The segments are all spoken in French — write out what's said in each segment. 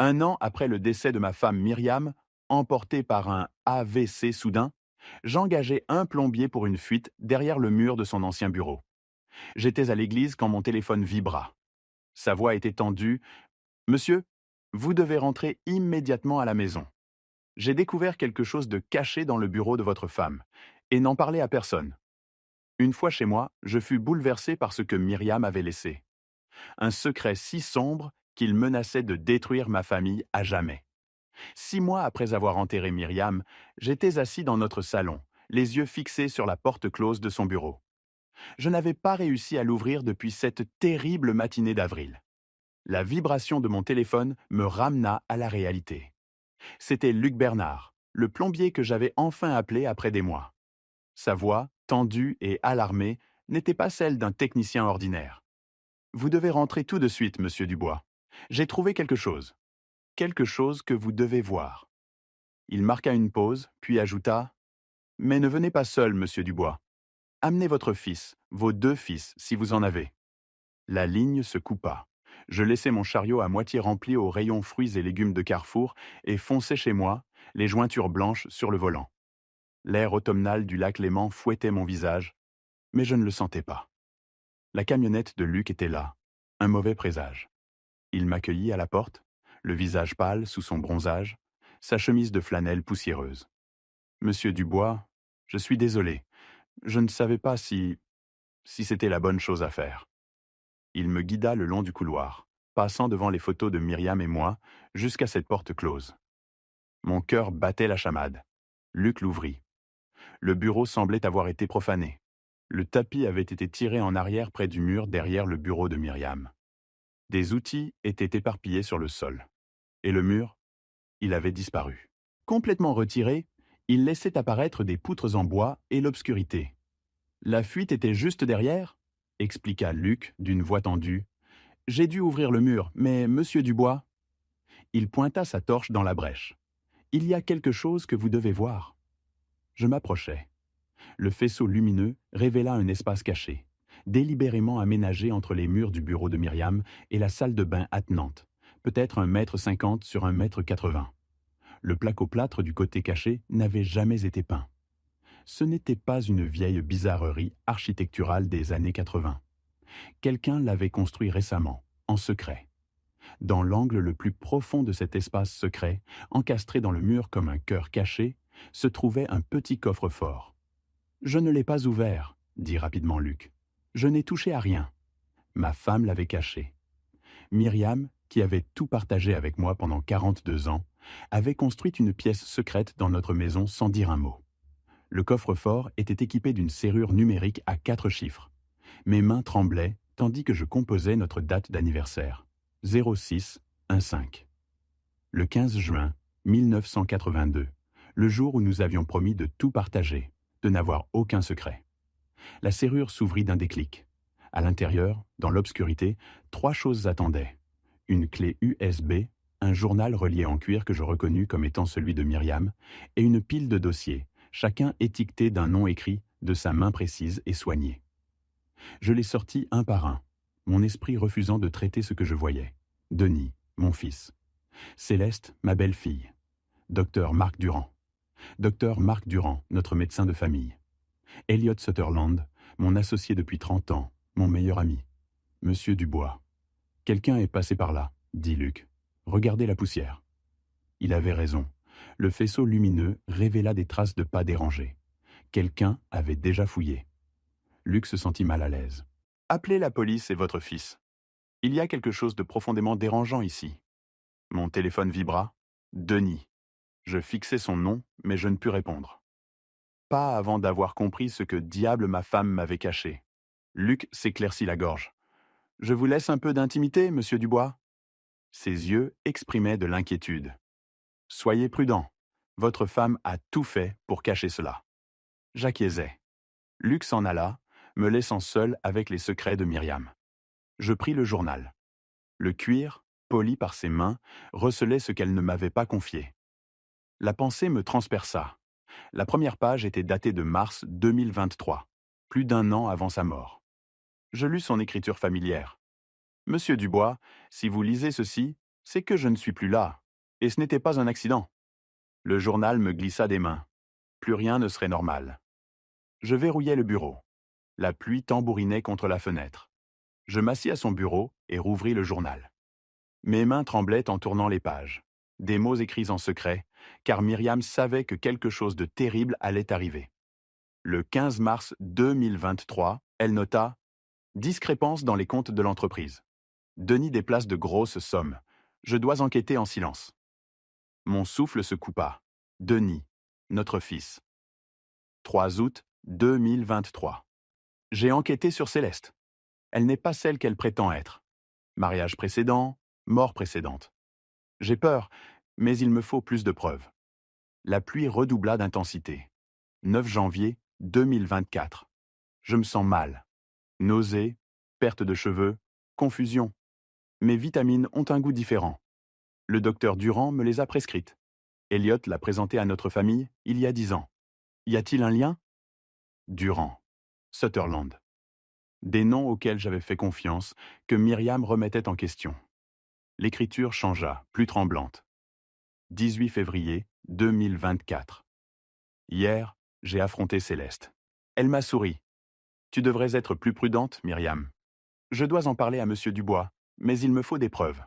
Un an après le décès de ma femme Myriam, emportée par un AVC soudain, j'engageai un plombier pour une fuite derrière le mur de son ancien bureau. J'étais à l'église quand mon téléphone vibra. Sa voix était tendue. Monsieur, vous devez rentrer immédiatement à la maison. J'ai découvert quelque chose de caché dans le bureau de votre femme, et n'en parlez à personne. Une fois chez moi, je fus bouleversé par ce que Myriam avait laissé. Un secret si sombre qu'il menaçait de détruire ma famille à jamais. 6 mois après avoir enterré Myriam, j'étais assis dans notre salon, les yeux fixés sur la porte close de son bureau. Je n'avais pas réussi à l'ouvrir depuis cette terrible matinée d'avril. La vibration de mon téléphone me ramena à la réalité. C'était Luc Bernard, le plombier que j'avais enfin appelé après des mois. Sa voix, tendue et alarmée, n'était pas celle d'un technicien ordinaire. Vous devez rentrer tout de suite, monsieur Dubois. J'ai trouvé quelque chose. Quelque chose que vous devez voir. Il marqua une pause, puis ajouta: Mais ne venez pas seul, monsieur Dubois. Amenez votre fils, vos 2 fils, si vous en avez. La ligne se coupa. Je laissai mon chariot à moitié rempli au rayon fruits et légumes de Carrefour et fonçai chez moi, les jointures blanches sur le volant. L'air automnal du lac Léman fouettait mon visage, mais je ne le sentais pas. La camionnette de Luc était là, un mauvais présage. Il m'accueillit à la porte, le visage pâle sous son bronzage, sa chemise de flanelle poussiéreuse. Monsieur Dubois, je suis désolé. Je ne savais pas si c'était la bonne chose à faire. Il me guida le long du couloir, passant devant les photos de Myriam et moi, jusqu'à cette porte close. Mon cœur battait la chamade. Luc l'ouvrit. Le bureau semblait avoir été profané. Le tapis avait été tiré en arrière près du mur derrière le bureau de Myriam. Des outils étaient éparpillés sur le sol. Et le mur, il avait disparu. Complètement retiré, il laissait apparaître des poutres en bois et l'obscurité. La fuite était juste derrière, expliqua Luc d'une voix tendue. J'ai dû ouvrir le mur, mais monsieur Dubois... Il pointa sa torche dans la brèche. Il y a quelque chose que vous devez voir. Je m'approchai. Le faisceau lumineux révéla un espace caché, délibérément aménagé entre les murs du bureau de Myriam et la salle de bain attenante, peut-être 1,50 m sur 1,80 m. Le placo-plâtre du côté caché n'avait jamais été peint. Ce n'était pas une vieille bizarrerie architecturale des années 80. Quelqu'un l'avait construit récemment, en secret. Dans l'angle le plus profond de cet espace secret, encastré dans le mur comme un cœur caché, se trouvait un petit coffre-fort. « Je ne l'ai pas ouvert, » dit rapidement Luc. « Je n'ai touché à rien. Ma femme l'avait caché. Myriam, qui avait tout partagé avec moi pendant 42 ans, avait construit une pièce secrète dans notre maison sans dire un mot. Le coffre-fort était équipé d'une serrure numérique à 4 chiffres. Mes mains tremblaient tandis que je composais notre date d'anniversaire. 06-15. Le 15 juin 1982, le jour où nous avions promis de tout partager, de n'avoir aucun secret. La serrure s'ouvrit d'un déclic. À l'intérieur, dans l'obscurité, 3 choses attendaient. Une clé USB, un journal relié en cuir que je reconnus comme étant celui de Myriam, et une pile de dossiers, chacun étiqueté d'un nom écrit de sa main précise et soignée. Je les sortis un par un, mon esprit refusant de traiter ce que je voyais. Denis, mon fils. Céleste, ma belle-fille. Docteur Marc Durand. Docteur Marc Durand, notre médecin de famille. Elliot Sutherland, mon associé depuis 30 ans, mon meilleur ami. Monsieur Dubois. Quelqu'un est passé par là, dit Luc. Regardez la poussière. Il avait raison. Le faisceau lumineux révéla des traces de pas dérangés. Quelqu'un avait déjà fouillé. Luc se sentit mal à l'aise. Appelez la police et votre fils. Il y a quelque chose de profondément dérangeant ici. Mon téléphone vibra. Denis. Je fixai son nom, mais je ne pus répondre. Pas avant d'avoir compris ce que diable ma femme m'avait caché. Luc s'éclaircit la gorge. Je vous laisse un peu d'intimité, monsieur Dubois. Ses yeux exprimaient de l'inquiétude. Soyez prudent. Votre femme a tout fait pour cacher cela. J'acquiesçai. Luc s'en alla, me laissant seul avec les secrets de Myriam. Je pris le journal. Le cuir, poli par ses mains, recelait ce qu'elle ne m'avait pas confié. La pensée me transperça. La première page était datée de mars 2023, plus d'1 an avant sa mort. Je lus son écriture familière. « Monsieur Dubois, si vous lisez ceci, C'est que je ne suis plus là. Et ce n'était pas un accident. Le journal me glissa des mains. Plus rien ne serait normal. Je verrouillai le bureau. La pluie tambourinait contre la fenêtre. Je m'assis à son bureau et rouvris le journal. Mes mains tremblaient en tournant les pages. Des mots écrits en secret, car Myriam savait que quelque chose de terrible allait arriver. Le 15 mars 2023, elle nota « Discrépance dans les comptes de l'entreprise. Denis déplace de grosses sommes. Je dois enquêter en silence. » Mon souffle se coupa. Denis, notre fils. 3 août 2023. J'ai enquêté sur Céleste. Elle n'est pas celle qu'elle prétend être. Mariage précédent, mort précédente. J'ai peur, mais il me faut plus de preuves. La pluie redoubla d'intensité. 9 janvier 2024. Je me sens mal. Nausées, perte de cheveux, confusion. Mes vitamines ont un goût différent. Le docteur Durand me les a prescrites. Elliot l'a présentée à notre famille il y a 10 ans. Y a-t-il un lien? Durand. Sutherland. Des noms auxquels j'avais fait confiance, que Myriam remettait en question. L'écriture changea, plus tremblante. 18 février 2024. Hier, j'ai affronté Céleste. Elle m'a souri. Tu devrais être plus prudente, Myriam. Je dois en parler à Monsieur Dubois, mais il me faut des preuves.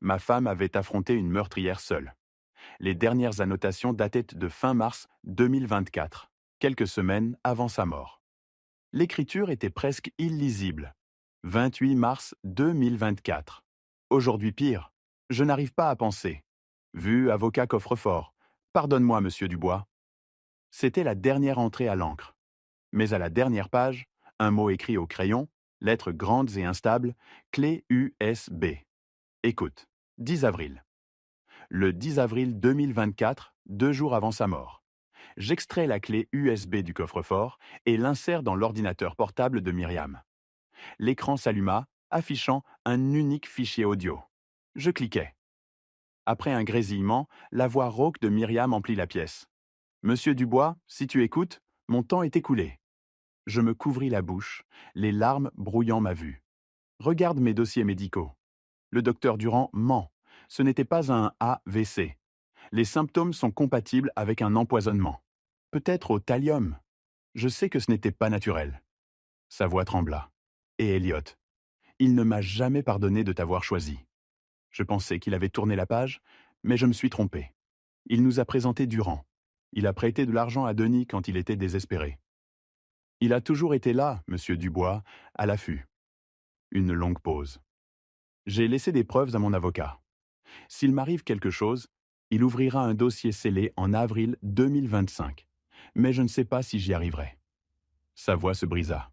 Ma femme avait affronté une meurtrière seule. Les dernières annotations dataient de fin mars 2024, quelques semaines avant sa mort. L'écriture était presque illisible. 28 mars 2024. Aujourd'hui pire. Je n'arrive pas à penser. Vu avocat coffre-fort. Pardonne-moi, Monsieur Dubois. C'était la dernière entrée à l'encre. Mais à la dernière page, un mot écrit au crayon, lettres grandes et instables, clé USB. Écoute, 10 avril. Le 10 avril 2024, 2 jours avant sa mort. J'extrais la clé USB du coffre-fort et l'insère dans l'ordinateur portable de Myriam. L'écran s'alluma, affichant un unique fichier audio. Je cliquai. Après un grésillement, la voix rauque de Myriam emplit la pièce. « Monsieur Dubois, si tu écoutes, mon temps est écoulé. » Je me couvris la bouche, les larmes brouillant ma vue. Regarde mes dossiers médicaux. Le docteur Durand ment. Ce n'était pas un AVC. Les symptômes sont compatibles avec un empoisonnement. Peut-être au thallium. Je sais que ce n'était pas naturel. Sa voix trembla. Et Elliot. Il ne m'a jamais pardonné de t'avoir choisi. Je pensais qu'il avait tourné la page, mais je me suis trompé. Il nous a présenté Durand. Il a prêté de l'argent à Denis quand il était désespéré. Il a toujours été là, Monsieur Dubois, à l'affût. Une longue pause. J'ai laissé des preuves à mon avocat. S'il m'arrive quelque chose, il ouvrira un dossier scellé en avril 2025. Mais je ne sais pas si j'y arriverai. Sa voix se brisa.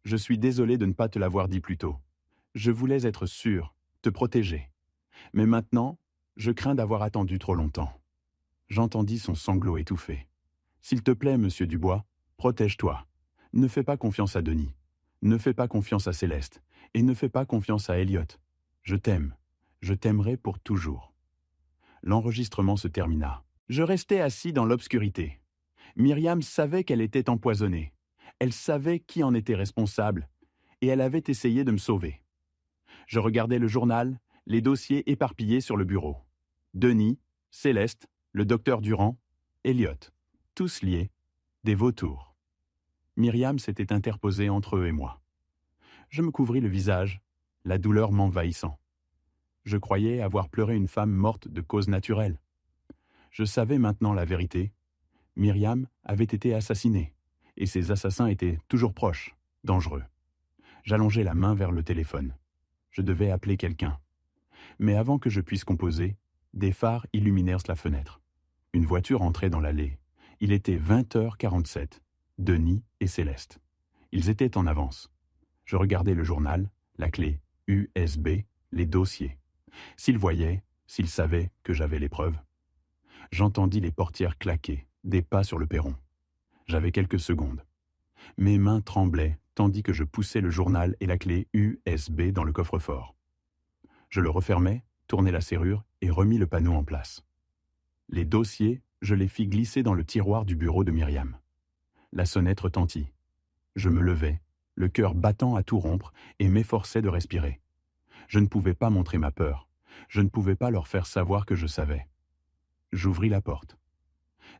Je suis désolé de ne pas te l'avoir dit plus tôt. Je voulais être sûr, te protéger. Mais maintenant, je crains d'avoir attendu trop longtemps. J'entendis son sanglot étouffé. S'il te plaît, Monsieur Dubois, protège-toi. Ne fais pas confiance à Denis. Ne fais pas confiance à Céleste. Et ne fais pas confiance à Elliot. Je t'aime. Je t'aimerai pour toujours. L'enregistrement se termina. Je restais assis dans l'obscurité. Myriam savait qu'elle était empoisonnée. Elle savait qui en était responsable. Et elle avait essayé de me sauver. Je regardais le journal, les dossiers éparpillés sur le bureau. Denis, Céleste, le docteur Durand, Elliot. Tous liés, des vautours. Myriam s'était interposée entre eux et moi. Je me couvris le visage, la douleur m'envahissant. Je croyais avoir pleuré une femme morte de cause naturelle. Je savais maintenant la vérité. Myriam avait été assassinée, et ses assassins étaient toujours proches, dangereux. J'allongeai la main vers le téléphone. Je devais appeler quelqu'un. Mais avant que je puisse composer, des phares illuminèrent la fenêtre. Une voiture entrait dans l'allée. Il était 20h47. Denis et Céleste. Ils étaient en avance. Je regardais le journal, la clé USB, les dossiers. S'ils voyaient, s'ils savaient que j'avais les preuves. J'entendis les portières claquer, des pas sur le perron. J'avais quelques secondes. Mes mains tremblaient tandis que je poussais le journal et la clé USB dans le coffre-fort. Je le refermai, tournai la serrure et remis le panneau en place. Les dossiers, je les fis glisser dans le tiroir du bureau de Myriam. La sonnette retentit. Je me levai, le cœur battant à tout rompre, et m'efforçai de respirer. Je ne pouvais pas montrer ma peur. Je ne pouvais pas leur faire savoir que je savais. J'ouvris la porte.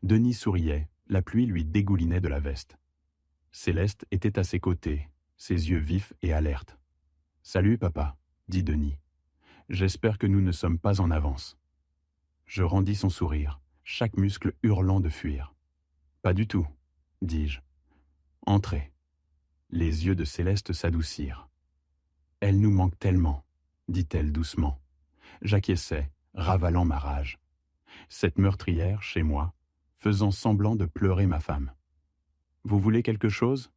Denis souriait, la pluie lui dégoulinait de la veste. Céleste était à ses côtés, ses yeux vifs et alertes. « Salut, papa, » dit Denis. « J'espère que nous ne sommes pas en avance. » Je rendis son sourire, chaque muscle hurlant de fuir. « Pas du tout, » dis-je. « Entrez. » Les yeux de Céleste s'adoucirent. « Elle nous manque tellement, » dit-elle doucement. J'acquiesçai, ravalant ma rage. Cette meurtrière, chez moi, faisant semblant de pleurer ma femme. « Vous voulez quelque chose ?»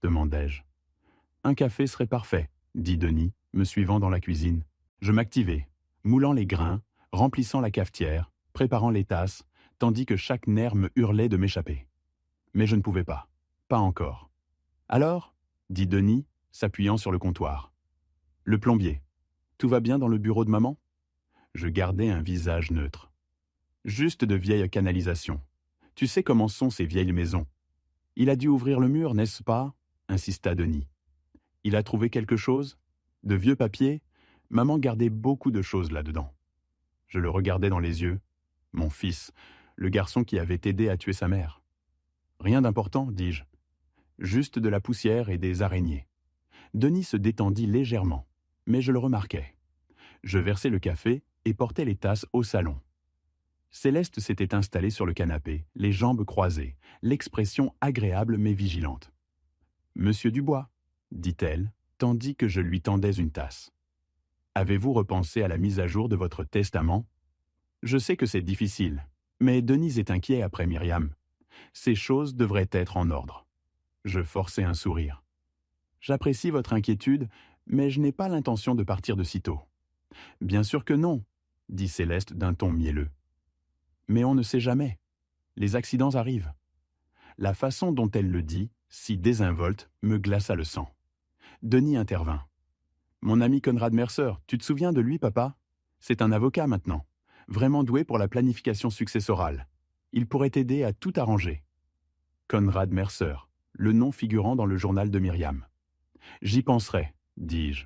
demandai-je. « Un café serait parfait, » dit Denis, me suivant dans la cuisine. Je m'activai, moulant les grains, remplissant la cafetière, préparant les tasses, tandis que chaque nerf me hurlait de m'échapper. Mais je ne pouvais pas. Pas encore. « Alors ?» dit Denis, s'appuyant sur le comptoir. « Le plombier. Tout va bien dans le bureau de maman ?» Je gardai un visage neutre. « Juste de vieilles canalisations. Tu sais comment sont ces vieilles maisons. Il a dû ouvrir le mur, n'est-ce pas ?» insista Denis. « Il a trouvé quelque chose? De vieux papiers? Maman gardait beaucoup de choses là-dedans. » Je le regardais dans les yeux. Mon fils, le garçon qui avait aidé à tuer sa mère. « Rien d'important, dis-je. Juste de la poussière et des araignées. » Denis se détendit légèrement, mais je le remarquais. Je versai le café et portai les tasses au salon. Céleste s'était installée sur le canapé, les jambes croisées, l'expression agréable mais vigilante. « Monsieur Dubois, » dit-elle, tandis que je lui tendais une tasse. « Avez-vous repensé à la mise à jour de votre testament ? Je sais que c'est difficile, mais Denise est inquiet après Myriam. Ces choses devraient être en ordre. » Je forçai un sourire. « J'apprécie votre inquiétude, mais je n'ai pas l'intention de partir de sitôt. »« Bien sûr que non, » dit Céleste d'un ton mielleux. « Mais on ne sait jamais. Les accidents arrivent. » La façon dont elle le dit, si désinvolte, me glaça le sang. Denis intervint. « Mon ami Conrad Mercer, tu te souviens de lui, papa? C'est un avocat maintenant, vraiment doué pour la planification successorale. Il pourrait t'aider à tout arranger. » Conrad Mercer, le nom figurant dans le journal de Myriam. « J'y penserai, » dis-je.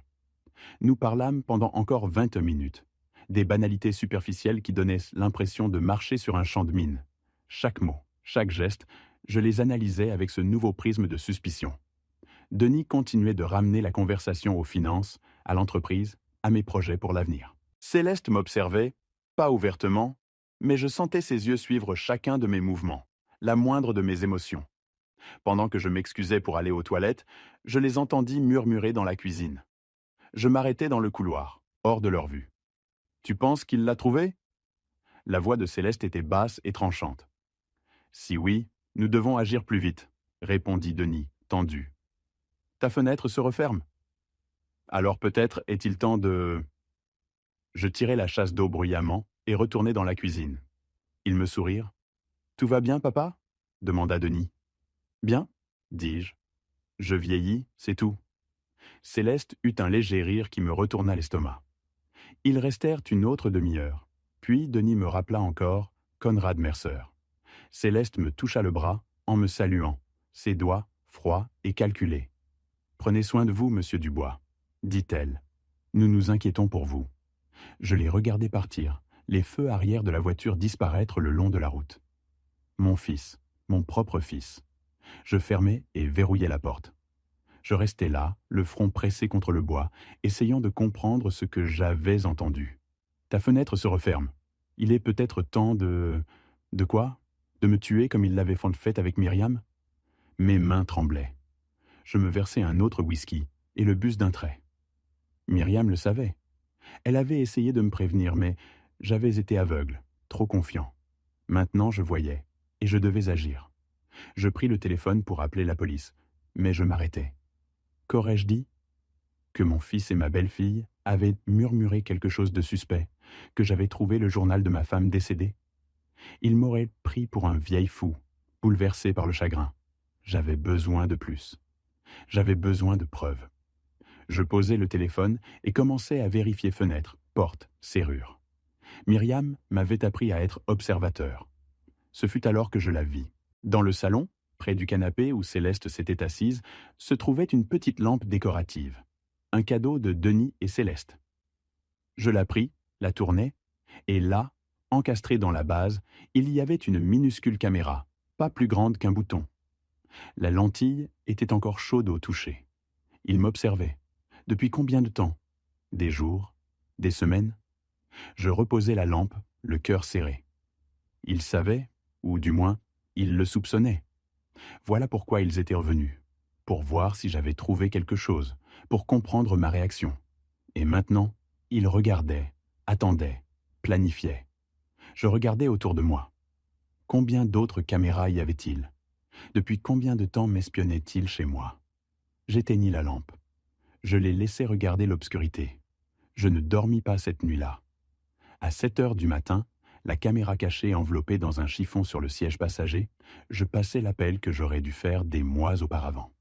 Nous parlâmes pendant encore 20 minutes. Des banalités superficielles qui donnaient l'impression de marcher sur un champ de mine. Chaque mot, chaque geste, je les analysais avec ce nouveau prisme de suspicion. Denis continuait de ramener la conversation aux finances, à l'entreprise, à mes projets pour l'avenir. Céleste m'observait, pas ouvertement, mais je sentais ses yeux suivre chacun de mes mouvements, la moindre de mes émotions. Pendant que je m'excusais pour aller aux toilettes, je les entendis murmurer dans la cuisine. Je m'arrêtai dans le couloir, hors de leur vue. « Tu penses qu'il l'a trouvé ?» La voix de Céleste était basse et tranchante. « Si oui, nous devons agir plus vite, » répondit Denis, tendu. « Ta fenêtre se referme. Alors peut-être est-il temps de... » Je tirai la chasse d'eau bruyamment et retournai dans la cuisine. Ils me sourirent. « Tout va bien, papa ?» demanda Denis. « Bien, dis-je. Je vieillis, c'est tout. » Céleste eut un léger rire qui me retourna l'estomac. Ils restèrent une autre demi-heure. Puis Denis me rappela encore Conrad Mercer. Céleste me toucha le bras en me saluant, ses doigts froids et calculés. « Prenez soin de vous, monsieur Dubois, » dit-elle. « Nous nous inquiétons pour vous. » Je les regardai partir, les feux arrière de la voiture disparaître le long de la route. Mon fils, mon propre fils. Je fermai et verrouillai la porte. Je restais là, le front pressé contre le bois, essayant de comprendre ce que j'avais entendu. « Ta fenêtre se referme. Il est peut-être temps de... » « De quoi? De me tuer comme il l'avait fait avec Myriam ?» Mes mains tremblaient. Je me versai un autre whisky et le bus d'un trait. Myriam le savait. Elle avait essayé de me prévenir, mais j'avais été aveugle, trop confiant. Maintenant, je voyais, et je devais agir. Je pris le téléphone pour appeler la police, mais je m'arrêtai. Qu'aurais-je dit? Que mon fils et ma belle-fille avaient murmuré quelque chose de suspect, que j'avais trouvé le journal de ma femme décédée. Ils m'auraient pris pour un vieil fou, bouleversé par le chagrin. J'avais besoin de plus. J'avais besoin de preuves. Je posai le téléphone et commençai à vérifier fenêtres, portes, serrures. Myriam m'avait appris à être observateur. Ce fut alors que je la vis. Dans le salon, près du canapé où Céleste s'était assise, se trouvait une petite lampe décorative. Un cadeau de Denis et Céleste. Je la pris, la tournai, et là, encastrée dans la base, il y avait une minuscule caméra, pas plus grande qu'un bouton. La lentille était encore chaude au toucher. Il m'observait. Depuis combien de temps? Des jours? Des semaines? Je reposais la lampe, le cœur serré. Il savait, ou du moins, il le soupçonnait. Voilà pourquoi ils étaient revenus. Pour voir si j'avais trouvé quelque chose, pour comprendre ma réaction. Et maintenant, ils regardaient, attendaient, planifiaient. Je regardais autour de moi. Combien d'autres caméras y avait-il? Depuis combien de temps m'espionnaient-ils chez moi? J'éteignis la lampe. Je les laissais regarder l'obscurité. Je ne dormis pas cette nuit-là. À 7 heures du matin, la caméra cachée enveloppée dans un chiffon sur le siège passager, je passais l'appel que j'aurais dû faire des mois auparavant.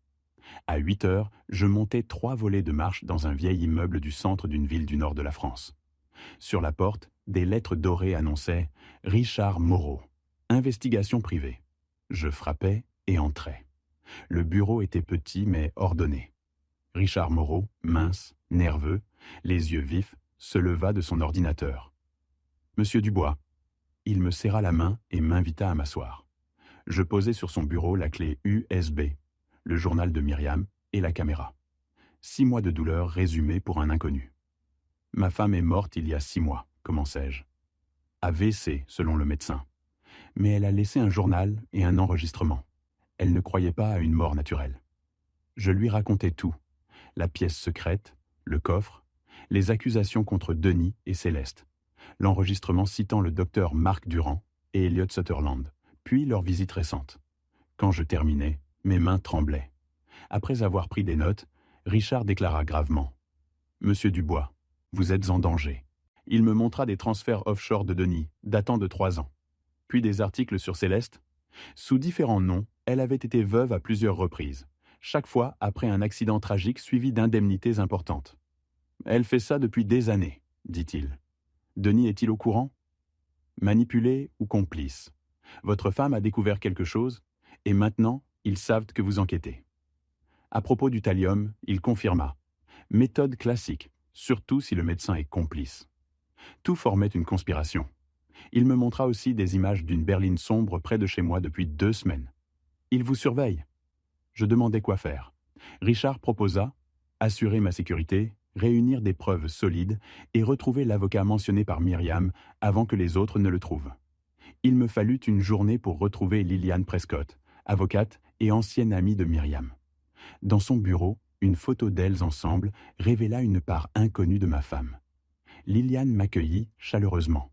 À 8 heures, je montais 3 volets de marche dans un vieil immeuble du centre d'une ville du nord de la France. Sur la porte, des lettres dorées annonçaient « Richard Moreau, investigation privée ». Je frappais et entrais. Le bureau était petit mais ordonné. Richard Moreau, mince, nerveux, les yeux vifs, se leva de son ordinateur. « Monsieur Dubois ». Il me serra la main et m'invita à m'asseoir. Je posai sur son bureau la clé USB, le journal de Myriam et la caméra. 6 mois de douleur résumés pour un inconnu. Ma femme est morte il y a 6 mois, commençai-je. AVC, selon le médecin. Mais elle a laissé un journal et un enregistrement. Elle ne croyait pas à une mort naturelle. Je lui racontai tout. La pièce secrète, le coffre, les accusations contre Denis et Céleste, l'enregistrement citant le docteur Marc Durand et Elliot Sutherland, puis leur visite récente. Quand je terminai, mes mains tremblaient. Après avoir pris des notes, Richard déclara gravement « Monsieur Dubois, vous êtes en danger. » Il me montra des transferts offshore de Denis, datant de 3 ans. Puis des articles sur Céleste. Sous différents noms, elle avait été veuve à plusieurs reprises, chaque fois après un accident tragique suivi d'indemnités importantes. « Elle fait ça depuis des années, dit-il. Denis est-il au courant? Manipulé ou complice? Votre femme a découvert quelque chose, et maintenant, ils savent que vous enquêtez. » À propos du thallium, il confirma. Méthode classique, surtout si le médecin est complice. Tout formait une conspiration. Il me montra aussi des images d'une berline sombre près de chez moi depuis 2 semaines. Il vous surveille. Je demandais quoi faire. Richard proposa assurer ma sécurité, réunir des preuves solides et retrouver l'avocat mentionné par Myriam avant que les autres ne le trouvent. Il me fallut une journée pour retrouver Liliane Prescott, avocate et ancienne amie de Myriam. Dans son bureau, une photo d'elles ensemble révéla une part inconnue de ma femme. Liliane m'accueillit chaleureusement.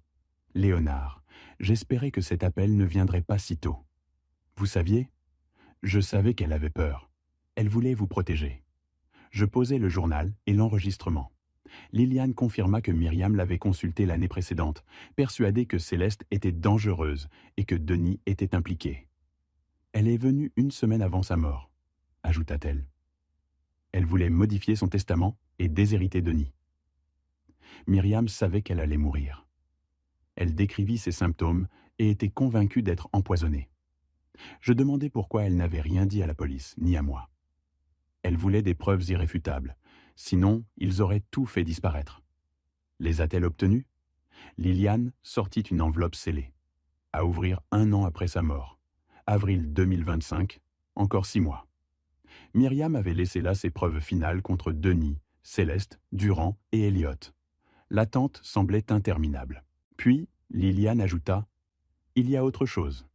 « Léonard, j'espérais que cet appel ne viendrait pas si tôt. Vous saviez? Je savais qu'elle avait peur. Elle voulait vous protéger. » Je posai le journal et l'enregistrement. Liliane confirma que Myriam l'avait consulté l'année précédente, persuadée que Céleste était dangereuse et que Denis était impliqué. « Elle est venue 1 semaine avant sa mort, » ajouta-t-elle. Elle voulait modifier son testament et déshériter Denis. Myriam savait qu'elle allait mourir. Elle décrivit ses symptômes et était convaincue d'être empoisonnée. Je demandai pourquoi elle n'avait rien dit à la police, ni à moi. Elle voulait des preuves irréfutables, sinon ils auraient tout fait disparaître. Les a-t-elle obtenues? Liliane sortit une enveloppe scellée, à ouvrir 1 an après sa mort, avril 2025, encore 6 mois. Myriam avait laissé là ses preuves finales contre Denis, Céleste, Durand et Elliot. L'attente semblait interminable. Puis, Liliane ajouta « Il y a autre chose. »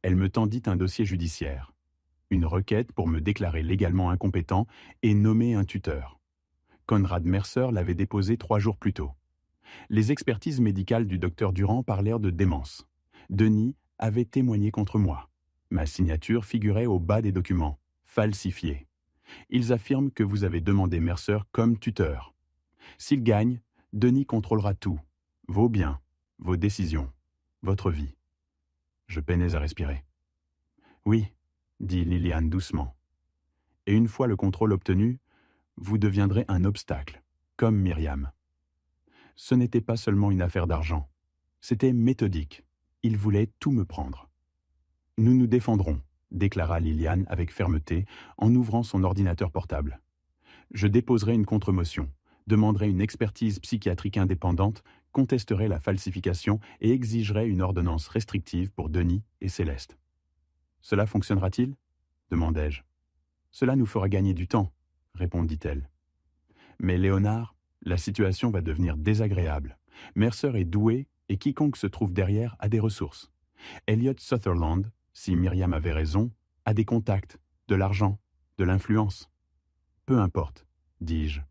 Elle me tendit un dossier judiciaire, une requête pour me déclarer légalement incompétent et nommer un tuteur. Conrad Mercer l'avait déposé 3 jours plus tôt. Les expertises médicales du docteur Durand parlèrent de démence. Denis avait témoigné contre moi. Ma signature figurait au bas des documents, falsifiée. Ils affirment que vous avez demandé Mercer comme tuteur. S'il gagne, Denis contrôlera tout. Vos biens, vos décisions, votre vie. Je peinais à respirer. Oui, dit Liliane doucement. Et une fois le contrôle obtenu, vous deviendrez un obstacle, comme Myriam. Ce n'était pas seulement une affaire d'argent. C'était méthodique. Il voulait tout me prendre. Nous nous défendrons, déclara Liliane avec fermeté en ouvrant son ordinateur portable. Je déposerai une contre-motion, demanderait une expertise psychiatrique indépendante, contesterait la falsification et exigerait une ordonnance restrictive pour Denis et Céleste. Cela fonctionnera-t-il ? Demandai-je. Cela nous fera gagner du temps, répondit-elle. Mais Léonard, la situation va devenir désagréable. Mercer est doué et quiconque se trouve derrière a des ressources. Elliot Sutherland, si Myriam avait raison, a des contacts, de l'argent, de l'influence. Peu importe, dis-je.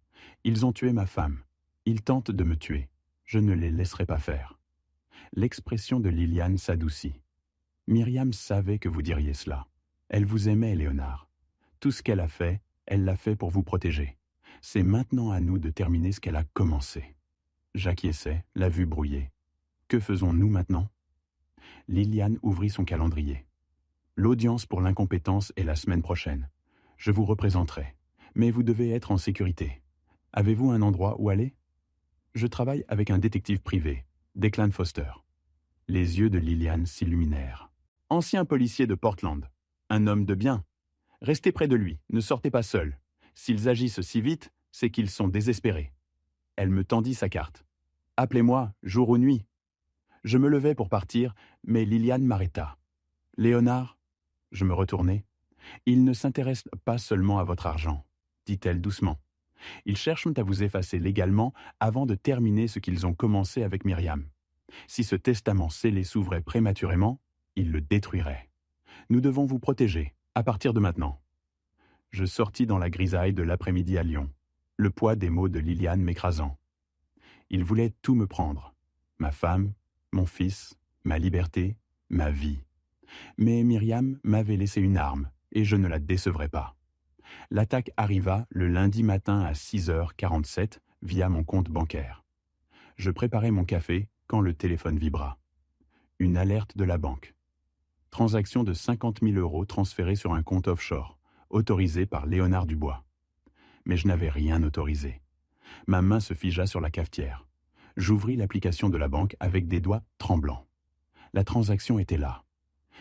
Ils ont tué ma femme. Ils tentent de me tuer. Je ne les laisserai pas faire. L'expression de Liliane s'adoucit. Myriam savait que vous diriez cela. Elle vous aimait, Léonard. Tout ce qu'elle a fait, elle l'a fait pour vous protéger. C'est maintenant à nous de terminer ce qu'elle a commencé. J'acquiesçai, la vue brouillée. Que faisons-nous maintenant ? Liliane ouvrit son calendrier. L'audience pour l'incompétence est la semaine prochaine. Je vous représenterai. Mais vous devez être en sécurité. Avez-vous un endroit où aller ? Je travaille avec un détective privé, Declan Foster. Les yeux de Liliane s'illuminèrent. Ancien policier de Portland. Un homme de bien. Restez près de lui, ne sortez pas seul. S'ils agissent si vite, c'est qu'ils sont désespérés. Elle me tendit sa carte. Appelez-moi, jour ou nuit. Je me levai pour partir, mais Liliane m'arrêta. Léonard, je me retournai. Il ne s'intéresse pas seulement à votre argent, dit-elle doucement. Ils cherchent à vous effacer légalement avant de terminer ce qu'ils ont commencé avec Myriam. Si ce testament scellé s'ouvrait prématurément, ils le détruiraient. Nous devons vous protéger, à partir de maintenant. Je sortis dans la grisaille de l'après-midi à Lyon, le poids des mots de Liliane m'écrasant. Ils voulaient tout me prendre, ma femme, mon fils, ma liberté, ma vie. Mais Myriam m'avait laissé une arme, et je ne la décevrais pas. L'attaque arriva le lundi matin à 6h47 via mon compte bancaire. Je préparais mon café quand le téléphone vibra. Une alerte de la banque. Transaction de 50 000 € transférée sur un compte offshore, autorisé par Léonard Dubois. Mais je n'avais rien autorisé. Ma main se figea sur la cafetière. J'ouvris l'application de la banque avec des doigts tremblants. La transaction était là.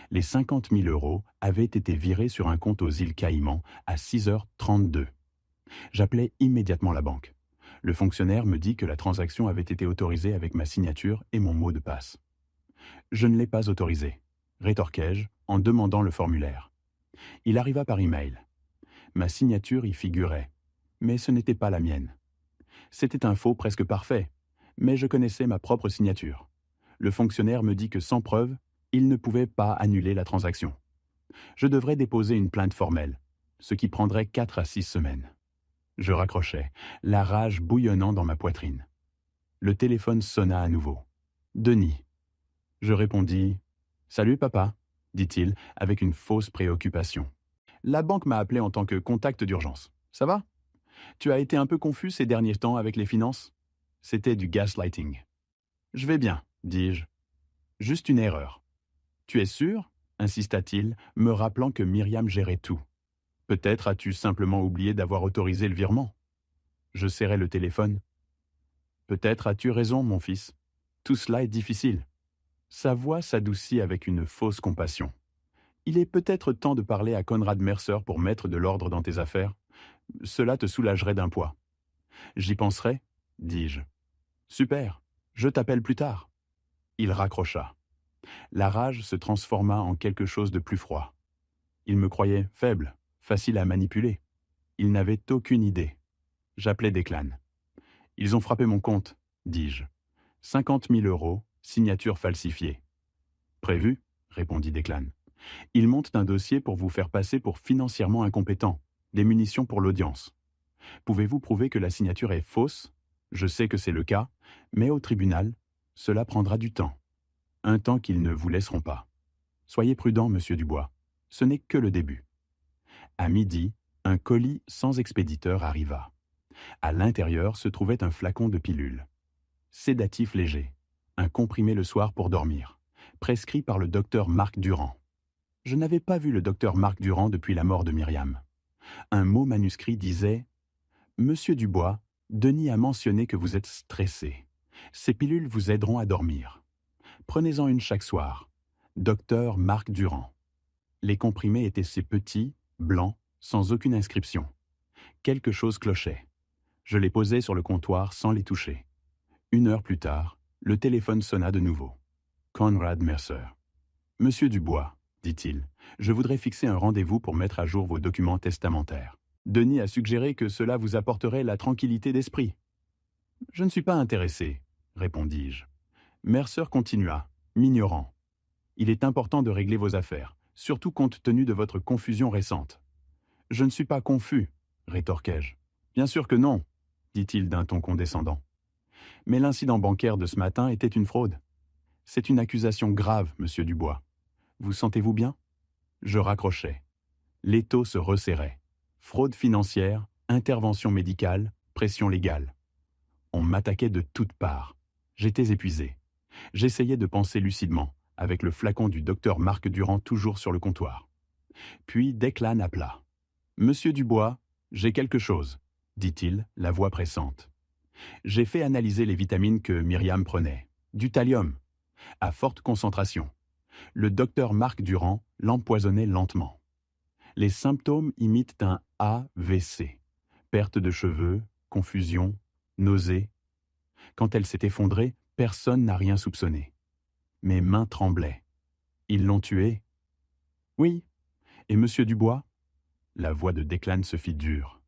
Les 50 000 € avaient été virés sur un compte aux îles Caïmans à 6h32. J'appelai immédiatement la banque. Le fonctionnaire me dit que la transaction avait été autorisée avec ma signature et mon mot de passe. Je ne l'ai pas autorisée, rétorquai-je en demandant le formulaire. Il arriva par email. Ma signature y figurait, mais ce n'était pas la mienne. C'était un faux presque parfait, mais je connaissais ma propre signature. Le fonctionnaire me dit que sans preuve, il ne pouvait pas annuler la transaction. Je devrais déposer une plainte formelle, ce qui prendrait 4 à 6 semaines. Je raccrochai, la rage bouillonnant dans ma poitrine. Le téléphone sonna à nouveau. Denis. Je répondis « Salut papa », dit-il avec une fausse préoccupation. La banque m'a appelé en tant que contact d'urgence. Ça va ? Tu as été un peu confus ces derniers temps avec les finances ? C'était du gaslighting. Je vais bien, dis-je. Juste une erreur. Tu es sûr ? Insista-t-il, me rappelant que Myriam gérait tout. Peut-être as-tu simplement oublié d'avoir autorisé le virement. Je serrai le téléphone. Peut-être as-tu raison, mon fils. Tout cela est difficile. Sa voix s'adoucit avec une fausse compassion. Il est peut-être temps de parler à Conrad Mercer pour mettre de l'ordre dans tes affaires. Cela te soulagerait d'un poids. J'y penserai, dis-je. Super, je t'appelle plus tard. Il raccrocha. La rage se transforma en quelque chose de plus froid. Il me croyait faible, facile à manipuler. Il n'avait aucune idée. J'appelai Declan. Ils ont frappé mon compte, dis-je. 50 000 €, signature falsifiée. Prévu, répondit Declan. Ils montent un dossier pour vous faire passer pour financièrement incompétent. Des munitions pour l'audience. Pouvez-vous prouver que la signature est fausse ? Je sais que c'est le cas, mais au tribunal, cela prendra du temps. Un temps qu'ils ne vous laisseront pas. Soyez prudent, monsieur Dubois. Ce n'est que le début. À midi, un colis sans expéditeur arriva. À l'intérieur se trouvait un flacon de pilules. Sédatif léger, un comprimé le soir pour dormir, prescrit par le docteur Marc Durand. Je n'avais pas vu le docteur Marc Durand depuis la mort de Myriam. Un mot manuscrit disait « Monsieur Dubois, Denis a mentionné que vous êtes stressé. Ces pilules vous aideront à dormir. Prenez-en une chaque soir. Docteur Marc Durand. » Les comprimés étaient si petits, blancs, sans aucune inscription. Quelque chose clochait. Je les posai sur le comptoir sans les toucher. 1 heure plus tard, le téléphone sonna de nouveau. Conrad Mercer. « Monsieur Dubois, dit-il, je voudrais fixer un rendez-vous pour mettre à jour vos documents testamentaires. Denis a suggéré que cela vous apporterait la tranquillité d'esprit. » « Je ne suis pas intéressé, » répondis-je. Mercer continua, m'ignorant. « Il est important de régler vos affaires, surtout compte tenu de votre confusion récente. »« Je ne suis pas confus, » rétorquai-je. « Bien sûr que non, » dit-il d'un ton condescendant. « Mais l'incident bancaire de ce matin était une fraude. C'est une accusation grave, monsieur Dubois. Vous sentez-vous bien ?» Je raccrochai. L'étau se resserrait. Fraude financière, intervention médicale, pression légale. On m'attaquait de toutes parts. J'étais épuisé. J'essayais de penser lucidement, avec le flacon du docteur Marc Durand toujours sur le comptoir. Puis Declan appela. « Monsieur Dubois, j'ai quelque chose, » dit-il, la voix pressante. J'ai fait analyser les vitamines que Myriam prenait. Du thallium, à forte concentration. Le docteur Marc Durand l'empoisonnait lentement. Les symptômes imitent un AVC. Perte de cheveux, confusion, nausée. Quand elle s'est effondrée, personne n'a rien soupçonné. Mes mains tremblaient. Ils l'ont tué? Oui. Et monsieur Dubois? La voix de Declan se fit dure.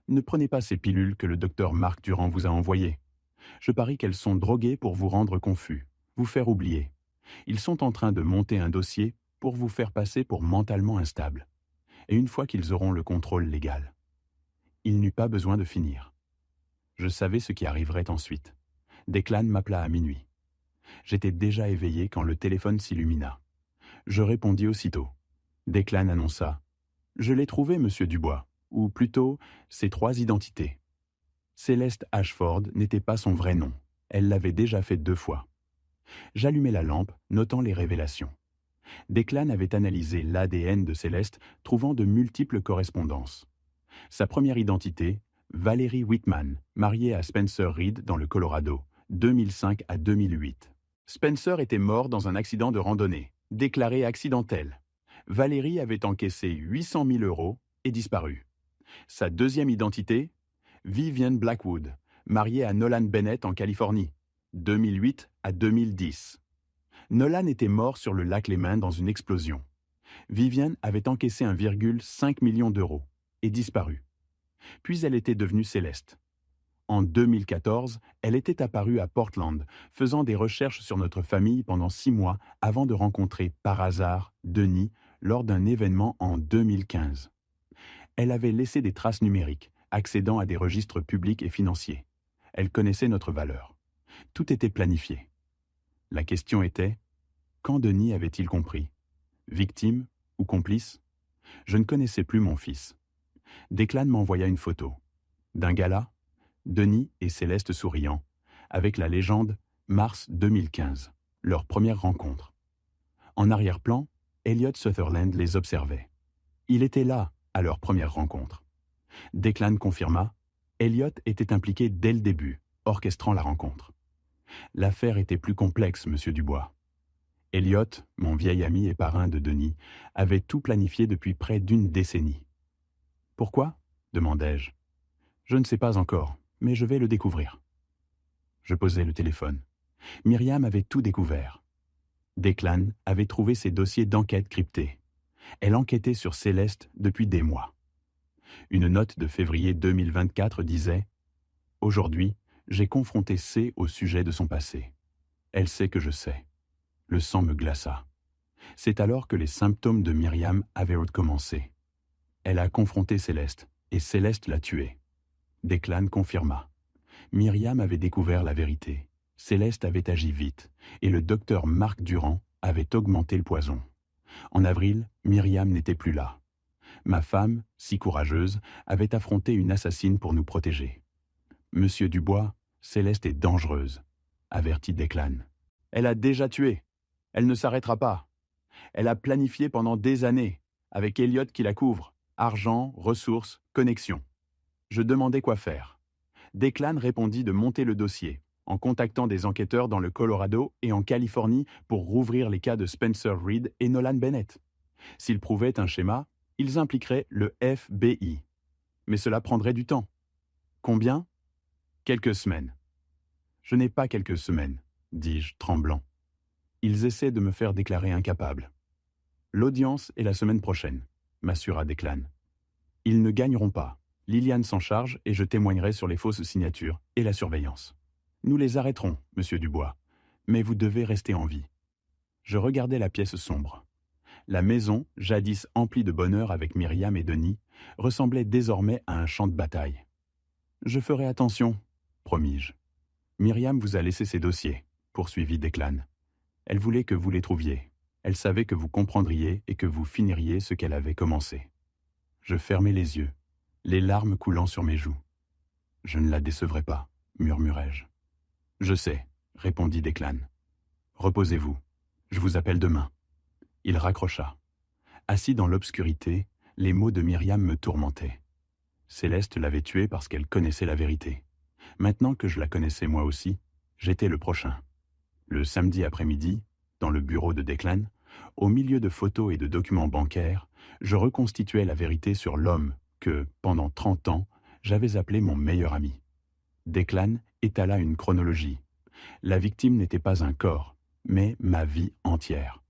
Ne prenez pas ces pilules que le docteur Marc Durand vous a envoyées. Je parie qu'elles sont droguées pour vous rendre confus, vous faire oublier. Ils sont en train de monter un dossier pour vous faire passer pour mentalement instable. Et une fois qu'ils auront le contrôle légal. Il n'eut pas besoin de finir. Je savais ce qui arriverait ensuite. Declan m'appela à minuit. J'étais déjà éveillé quand le téléphone s'illumina. Je répondis aussitôt. Declan annonça. « Je l'ai trouvé, monsieur Dubois, ou plutôt, ses 3 identités. » Céleste Ashford n'était pas son vrai nom. Elle l'avait déjà fait 2 fois. J'allumai la lampe, notant les révélations. Declan avait analysé l'ADN de Céleste, trouvant de multiples correspondances. Sa première identité, Valérie Whitman, mariée à Spencer Reed dans le Colorado, 2005 à 2008. Spencer était mort dans un accident de randonnée, déclaré accidentel. Valérie avait encaissé 800 000 € et disparu. Sa deuxième identité, Vivian Blackwood, mariée à Nolan Bennett en Californie, 2008 à 2010. Nolan était mort sur le lac Léman dans une explosion. Vivian avait encaissé 1,5 million d'euros et disparu. Puis elle était devenue Céleste. En 2014, elle était apparue à Portland, faisant des recherches sur notre famille pendant 6 mois avant de rencontrer par hasard Denis lors d'un événement en 2015. Elle avait laissé des traces numériques, accédant à des registres publics et financiers. Elle connaissait notre valeur. Tout était planifié. La question était, quand Denis avait-il compris? Victime ou complice? Je ne connaissais plus mon fils. Declan m'envoya une photo. D'un gala, Denis et Céleste souriant, avec la légende Mars 2015, leur première rencontre. En arrière-plan, Elliot Sutherland les observait. Il était là, à leur première rencontre. Declan confirma, Elliot était impliqué dès le début, orchestrant la rencontre. L'affaire était plus complexe, monsieur Dubois. Elliot, mon vieil ami et parrain de Denis, avait tout planifié depuis près d'1 décennie. « Pourquoi ?» demandai-je. « Je ne sais pas encore, mais je vais le découvrir. » Je posai le téléphone. Myriam avait tout découvert. Declan avait trouvé ses dossiers d'enquête cryptés. Elle enquêtait sur Céleste depuis des mois. Une note de février 2024 disait « Aujourd'hui, j'ai confronté C au sujet de son passé. Elle sait que je sais. » Le sang me glaça. C'est alors que les symptômes de Myriam avaient recommencé. Elle a confronté Céleste, et Céleste l'a tuée. Declan confirma. Myriam avait découvert la vérité. Céleste avait agi vite, et le docteur Marc Durand avait augmenté le poison. En avril, Myriam n'était plus là. Ma femme, si courageuse, avait affronté une assassine pour nous protéger. « Monsieur Dubois, Céleste est dangereuse, » avertit Declan. « Elle a déjà tué. Elle ne s'arrêtera pas. Elle a planifié pendant des années, avec Elliot qui la couvre. Argent, ressources, connexions. » Je demandais quoi faire. Declan répondit de monter le dossier, en contactant des enquêteurs dans le Colorado et en Californie pour rouvrir les cas de Spencer Reed et Nolan Bennett. S'ils prouvaient un schéma, ils impliqueraient le FBI. Mais cela prendrait du temps. Combien? Quelques semaines. Je n'ai pas quelques semaines, dis-je, tremblant. Ils essaient de me faire déclarer incapable. L'audience est la semaine prochaine, m'assura Declan. Ils ne gagneront pas. Liliane s'en charge et je témoignerai sur les fausses signatures et la surveillance. Nous les arrêterons, monsieur Dubois, mais vous devez rester en vie. Je regardais la pièce sombre. La maison, jadis emplie de bonheur avec Myriam et Denis, ressemblait désormais à un champ de bataille. Je ferai attention, promis-je. Myriam vous a laissé ses dossiers, poursuivit Declan. Elle voulait que vous les trouviez. Elle savait que vous comprendriez et que vous finiriez ce qu'elle avait commencé. Je fermai les yeux, les larmes coulant sur mes joues. Je ne la décevrai pas, murmurai-je. Je sais, répondit Declan. Reposez-vous, je vous appelle demain. Il raccrocha. Assis dans l'obscurité, les mots de Myriam me tourmentaient. Céleste l'avait tuée parce qu'elle connaissait la vérité. Maintenant que je la connaissais moi aussi, j'étais le prochain. Le samedi après-midi, dans le bureau de Declan, au milieu de photos et de documents bancaires, je reconstituais la vérité sur l'homme que, pendant 30 ans, j'avais appelé mon meilleur ami. Declan étala une chronologie. La victime n'était pas un corps, mais ma vie entière.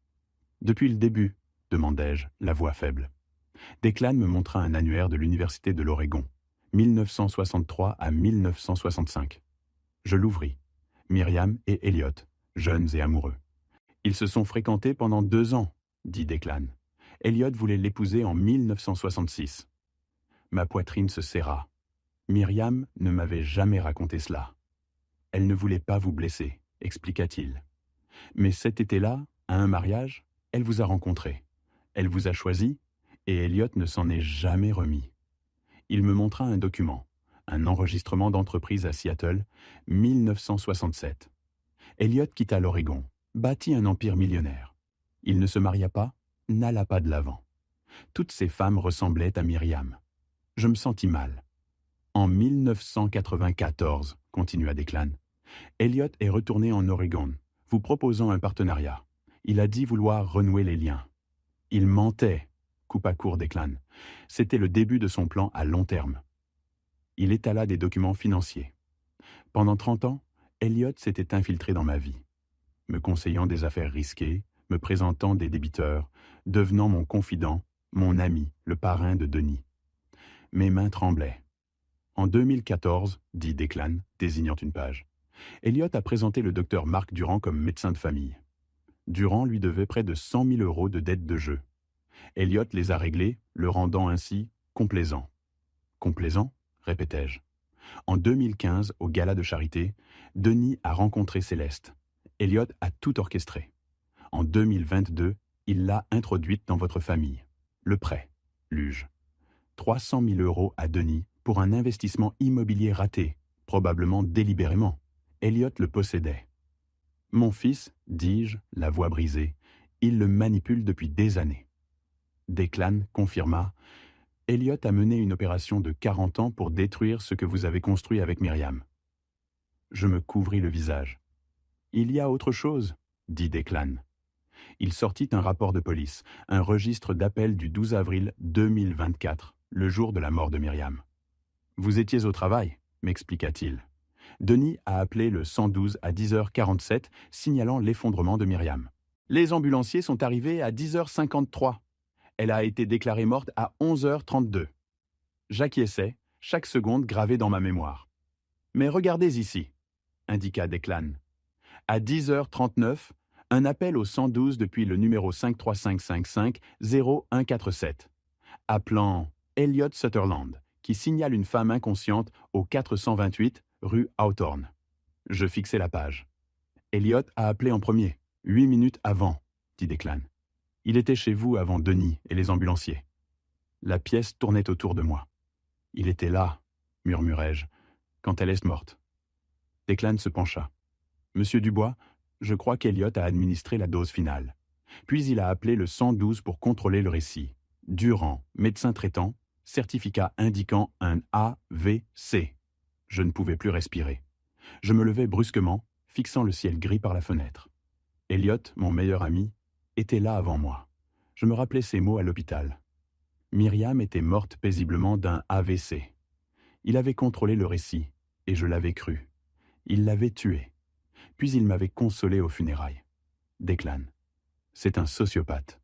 Depuis le début, demandai-je, la voix faible. Declan me montra un annuaire de l'Université de l'Oregon, 1963 à 1965. Je l'ouvris. Myriam et Elliot, jeunes et amoureux. Ils se sont fréquentés pendant 2 ans, dit Declan. Elliot voulait l'épouser en 1966. Ma poitrine se serra. Myriam ne m'avait jamais raconté cela. Elle ne voulait pas vous blesser, expliqua-t-il. Mais cet été-là, à un mariage, elle vous a rencontré. Elle vous a choisi, et Elliot ne s'en est jamais remis. Il me montra un document, un enregistrement d'entreprise à Seattle, 1967. Elliot quitta l'Oregon, bâtit un empire millionnaire. Il ne se maria pas, n'alla pas de l'avant. Toutes ces femmes ressemblaient à Myriam. Je me sentis mal. En 1994, continua Declan, Elliot est retourné en Oregon, vous proposant un partenariat. Il a dit vouloir renouer les liens. Il mentait, coupa court Declan. C'était le début de son plan à long terme. Il étala des documents financiers. Pendant 30 ans, Elliot s'était infiltré dans ma vie, me conseillant des affaires risquées, me présentant des débiteurs, devenant mon confident, mon ami, le parrain de Denis. Mes mains tremblaient. En 2014, dit Declan, désignant une page, Elliot a présenté le docteur Marc Durand comme médecin de famille. Durand lui devait près de 100 000 € de dettes de jeu. Elliot les a réglés, le rendant ainsi complaisant. Complaisant, répétai-je. En 2015, au gala de charité, Denis a rencontré Céleste. Elliot a tout orchestré. En 2022, il l'a introduite dans votre famille. Le prêt, lus-je. 300 000 € à Denis pour un investissement immobilier raté, probablement délibérément. Elliot le possédait. Mon fils, dis-je, la voix brisée, il le manipule depuis des années. Declan confirma. Elliot a mené une opération de 40 ans pour détruire ce que vous avez construit avec Myriam. Je me couvris le visage. Il y a autre chose, dit Declan. Il sortit un rapport de police, un registre d'appel du 12 avril 2024, le jour de la mort de Myriam. Vous étiez au travail, m'expliqua-t-il. Denis a appelé le 112 à 10h47, signalant l'effondrement de Myriam. Les ambulanciers sont arrivés à 10h53. Elle a été déclarée morte à 11h32. J'acquiesçais, chaque seconde gravée dans ma mémoire. Mais regardez ici, indiqua Declan. À 10h39, un appel au 112 depuis le numéro 53555-0147, appelant Elliot Sutherland, qui signale une femme inconsciente au 428 rue Hawthorne. Je fixai la page. Elliot a appelé en premier, 8 minutes avant, dit Declan. Il était chez vous avant Denis et les ambulanciers. La pièce tournait autour de moi. Il était là, murmurai-je, quand elle est morte. Declan se pencha. Monsieur Dubois, je crois qu'Elliot a administré la dose finale. Puis il a appelé le 112 pour contrôler le récit. Durand, médecin traitant, certificat indiquant un AVC. Je ne pouvais plus respirer. Je me levai brusquement, fixant le ciel gris par la fenêtre. Elliot, mon meilleur ami, était là avant moi. Je me rappelais ses mots à l'hôpital. Myriam était morte paisiblement d'un AVC. Il avait contrôlé le récit, Et je l'avais cru. Il l'avait tué. Puis il m'avait consolé aux funérailles. Declan, c'est un sociopathe.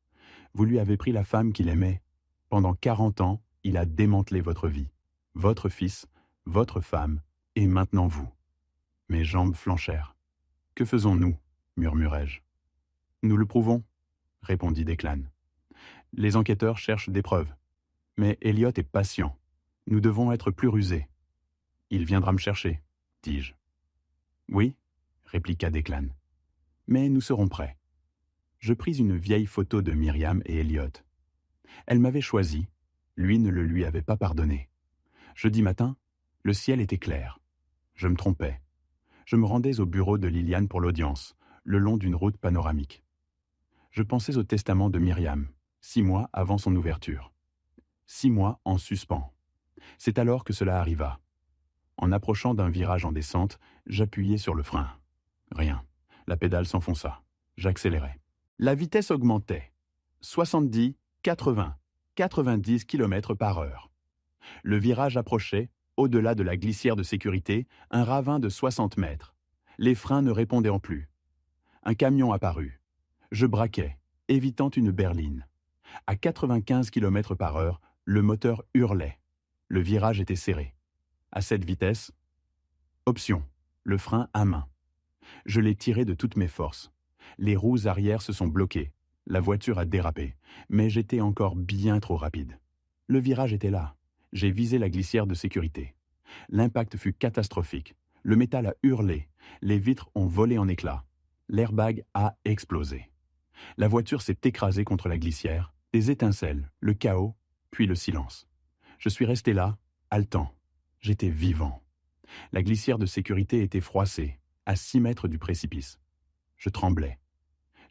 Vous lui avez pris la femme qu'il aimait. Pendant 40 ans, il a démantelé votre vie. Votre fils, votre femme, et maintenant vous. Mes jambes flanchèrent. « Que faisons-nous » murmurai-je. « Nous le prouvons » répondit Declan. « Les enquêteurs cherchent des preuves. Mais Elliot est patient. Nous devons être plus rusés. »« Il viendra me chercher, » dis-je. « Oui, » répliqua Declan. « Mais nous serons prêts. » Je pris une vieille photo de Myriam et Elliot. Elle m'avait choisi, lui ne le lui avait pas pardonné. Jeudi matin, le ciel était clair. Je me trompais. Je me rendais au bureau de Liliane pour l'audience, le long d'une route panoramique. Je pensais au testament de Myriam, 6 mois avant son ouverture. 6 mois en suspens. C'est alors que cela arriva. En approchant d'un virage en descente, j'appuyai sur le frein. Rien. La pédale s'enfonça. J'accélérai. La vitesse augmentait. 70, 80, 90 km/h. Le virage approchait, au-delà de la glissière de sécurité, un ravin de 60 mètres. Les freins ne répondaient en plus. Un camion apparut. Je braquai, évitant une berline. À 95 km/h, le moteur hurlait. Le virage était serré. À cette vitesse, option, le frein à main. Je l'ai tiré de toutes mes forces. Les roues arrière se sont bloquées. La voiture a dérapé, mais j'étais encore bien trop rapide. Le virage était là. J'ai visé la glissière de sécurité. L'impact fut catastrophique. Le métal a hurlé. Les vitres ont volé en éclats. L'airbag a explosé. La voiture s'est écrasée contre la glissière. Des étincelles, le chaos, puis le silence. Je suis resté là, haletant. J'étais vivant. La glissière de sécurité était froissée, à 6 mètres du précipice. Je tremblais.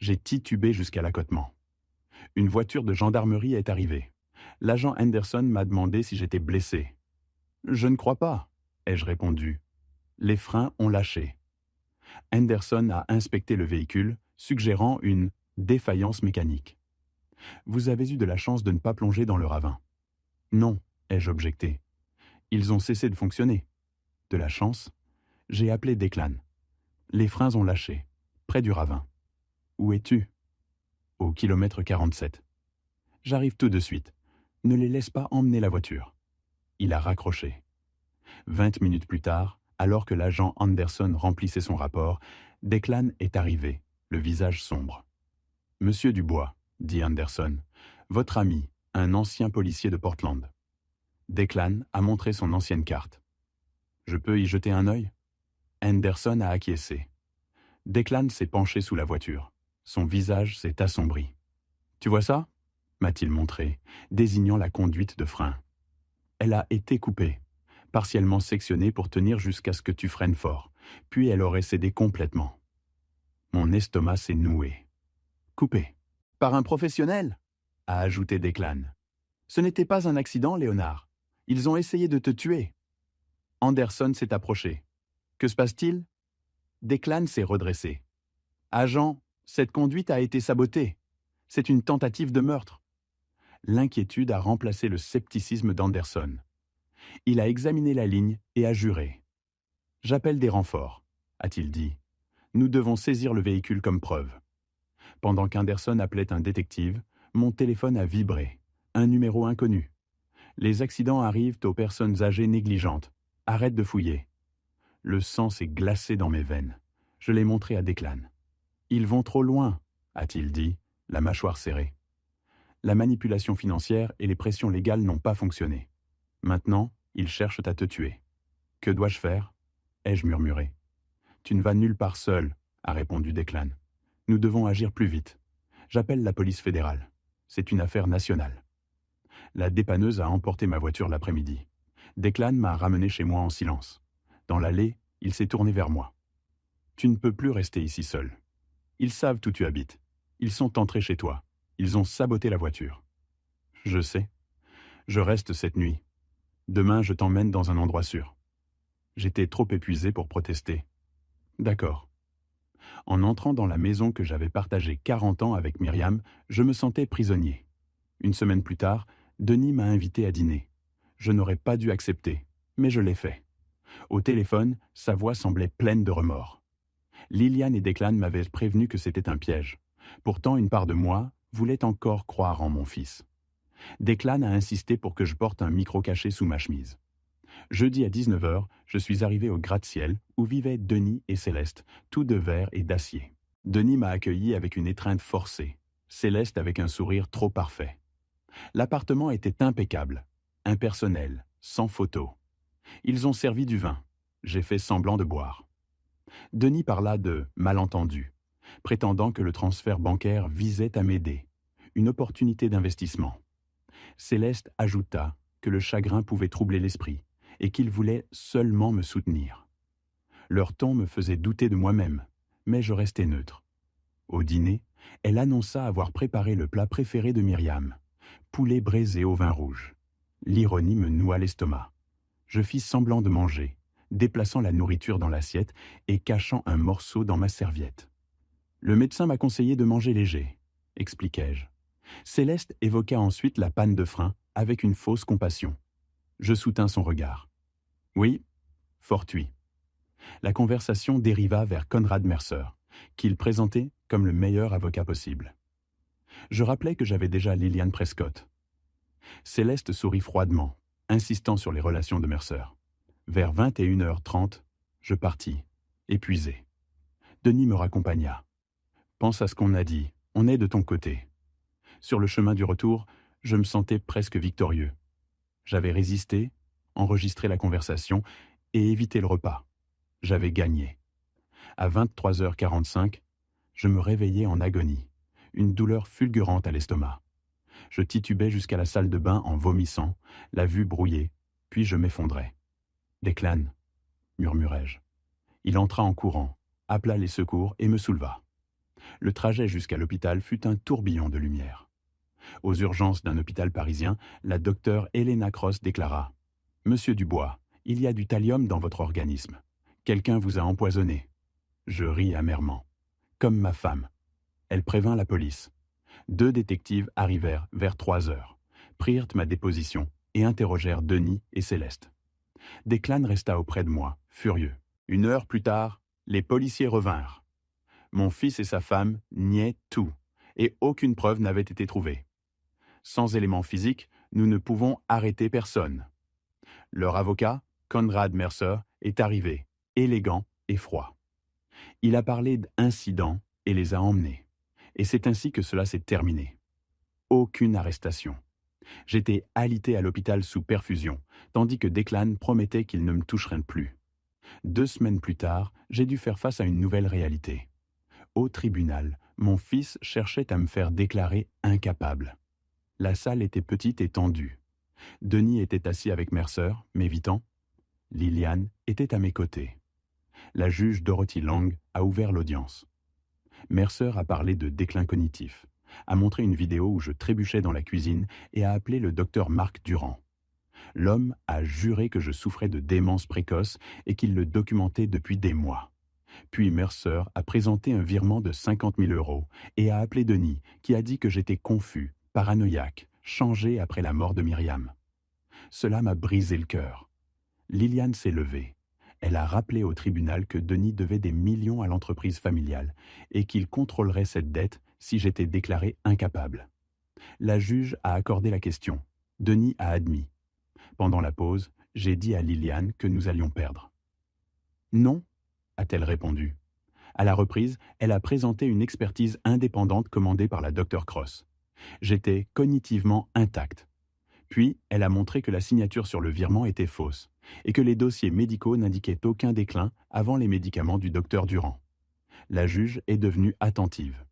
J'ai titubé jusqu'à l'accotement. Une voiture de gendarmerie est arrivée. L'agent Henderson m'a demandé si j'étais blessé. « Je ne crois pas », ai-je répondu. Les freins ont lâché. Henderson a inspecté le véhicule, suggérant une défaillance mécanique. « Vous avez eu de la chance de ne pas plonger dans le ravin. »« Non », ai-je objecté. « Ils ont cessé de fonctionner. »« De la chance ?» J'ai appelé Declan. Les freins ont lâché, près du ravin. « Où es-tu » ? « Au kilomètre 47. »« J'arrive tout de suite. Ne les laisse pas emmener la voiture. » Il a raccroché. 20 minutes plus tard, alors que l'agent Anderson remplissait son rapport, Declan est arrivé, le visage sombre. « Monsieur Dubois, » dit Anderson, « votre ami, un ancien policier de Portland. » Declan a montré son ancienne carte. « Je peux y jeter un œil » Anderson a acquiescé. Declan s'est penché sous la voiture. Son visage s'est assombri. « Tu vois ça » m'a-t-il montré, désignant la conduite de frein. « Elle a été coupée, partiellement sectionnée pour tenir jusqu'à ce que tu freines fort, puis elle aurait cédé complètement. » Mon estomac s'est noué. « Coupée. Par un professionnel » a ajouté Declan. « Ce n'était pas un accident, Léonard. Ils ont essayé de te tuer. » Anderson s'est approché. « Que se passe-t-il » Declan s'est redressé. « Agent, cette conduite a été sabotée. C'est une tentative de meurtre. » L'inquiétude a remplacé le scepticisme d'Anderson. Il a examiné la ligne et a juré. « J'appelle des renforts, » a-t-il dit. « Nous devons saisir le véhicule comme preuve. » Pendant qu'Anderson appelait un détective, mon téléphone a vibré. Un numéro inconnu. « Les accidents arrivent aux personnes âgées négligentes. Arrête de fouiller. » Le sang s'est glacé dans mes veines. Je l'ai montré à Declan. « Ils vont trop loin, » a-t-il dit, la mâchoire serrée. La manipulation financière et les pressions légales n'ont pas fonctionné. Maintenant, ils cherchent à te tuer. Que dois-je faire ? Ai-je murmuré. Tu ne vas nulle part seul, a répondu Declan. Nous devons agir plus vite. J'appelle la police fédérale. C'est une affaire nationale. La dépanneuse a emporté ma voiture l'après-midi. Declan m'a ramené chez moi en silence. Dans l'allée, il s'est tourné vers moi. Tu ne peux plus rester ici seul. Ils savent où tu habites. Ils sont entrés chez toi. Ils ont saboté la voiture. Je sais. Je reste cette nuit. Demain, je t'emmène dans un endroit sûr. J'étais trop épuisé pour protester. D'accord. En entrant dans la maison que j'avais partagée 40 ans avec Myriam, je me sentais prisonnier. Une semaine plus tard, Denis m'a invité à dîner. Je n'aurais pas dû accepter, mais je l'ai fait. Au téléphone, sa voix semblait pleine de remords. Liliane et Declan m'avaient prévenu que c'était un piège. Pourtant, une part de moi voulait encore croire en mon fils. Declan a insisté pour que je porte un micro caché sous ma chemise. Jeudi à 19 heures, je suis arrivé au gratte-ciel où vivaient Denis et Céleste, tous de verre et d'acier. Denis m'a accueilli avec une étreinte forcée, Céleste avec un sourire trop parfait. L'appartement était impeccable, impersonnel, sans photo. Ils ont servi du vin. J'ai fait semblant de boire. Denis parla de malentendu, prétendant que le transfert bancaire visait à m'aider, une opportunité d'investissement. Céleste ajouta que le chagrin pouvait troubler l'esprit et qu'il voulait seulement me soutenir. Leur ton me faisait douter de moi-même, mais je restais neutre. Au dîner, elle annonça avoir préparé le plat préféré de Myriam, poulet braisé au vin rouge. L'ironie me noua l'estomac. Je fis semblant de manger, déplaçant la nourriture dans l'assiette et cachant un morceau dans ma serviette. Le médecin m'a conseillé de manger léger, expliquai-je. Céleste évoqua ensuite la panne de frein avec une fausse compassion. Je soutins son regard. Oui, fortuit. La conversation dériva vers Conrad Mercer, qu'il présentait comme le meilleur avocat possible. Je rappelai que j'avais déjà Lillian Prescott. Céleste sourit froidement, insistant sur les relations de Mercer. Vers 21h30, je partis, épuisé. Denis me raccompagna. Pense à ce qu'on a dit, on est de ton côté. Sur le chemin du retour, je me sentais presque victorieux. J'avais résisté, enregistré la conversation et évité le repas. J'avais gagné. À 23h45, je me réveillai en agonie, une douleur fulgurante à l'estomac. Je titubais jusqu'à la salle de bain en vomissant, la vue brouillée, puis je m'effondrais. « Declan » murmurai-je. Il entra en courant, appela les secours et me souleva. Le trajet jusqu'à l'hôpital fut un tourbillon de lumière. Aux urgences d'un hôpital parisien, la docteure Helena Cross déclara « Monsieur Dubois, il y a du thallium dans votre organisme. Quelqu'un vous a empoisonné. » Je ris amèrement. Comme ma femme. Elle prévint la police. 2 détectives arrivèrent vers 3 heures, prirent ma déposition et interrogèrent Denis et Céleste. Declan resta auprès de moi, furieux. 1 heure plus tard, les policiers revinrent. Mon fils et sa femme niaient tout, et aucune preuve n'avait été trouvée. Sans éléments physiques, nous ne pouvons arrêter personne. Leur avocat, Conrad Mercer, est arrivé, élégant et froid. Il a parlé d'incidents et les a emmenés. Et c'est ainsi que cela s'est terminé. Aucune arrestation. J'étais alité à l'hôpital sous perfusion, tandis que Declan promettait qu'il ne me toucherait plus. 2 semaines plus tard, j'ai dû faire face à une nouvelle réalité. Au tribunal, mon fils cherchait à me faire déclarer incapable. La salle était petite et tendue. Denis était assis avec Mercer, m'évitant. Liliane était à mes côtés. La juge Dorothy Lang a ouvert l'audience. Mercer a parlé de déclin cognitif, a montré une vidéo où je trébuchais dans la cuisine et a appelé le docteur Marc Durand. L'homme a juré que je souffrais de démence précoce et qu'il le documentait depuis des mois. Puis Mercer a présenté un virement de 50 000 € et a appelé Denis, qui a dit que j'étais confus, paranoïaque, changé après la mort de Myriam. Cela m'a brisé le cœur. Liliane s'est levée. Elle a rappelé au tribunal que Denis devait des millions à l'entreprise familiale et qu'il contrôlerait cette dette si j'étais déclaré incapable. La juge a accordé la question. Denis a admis. Pendant la pause, j'ai dit à Liliane que nous allions perdre. « Non », a-t-elle répondu. À la reprise, elle a présenté une expertise indépendante commandée par la docteure Cross. J'étais cognitivement intact. Puis, elle a montré que la signature sur le virement était fausse et que les dossiers médicaux n'indiquaient aucun déclin avant les médicaments du docteur Durand. La juge est devenue attentive.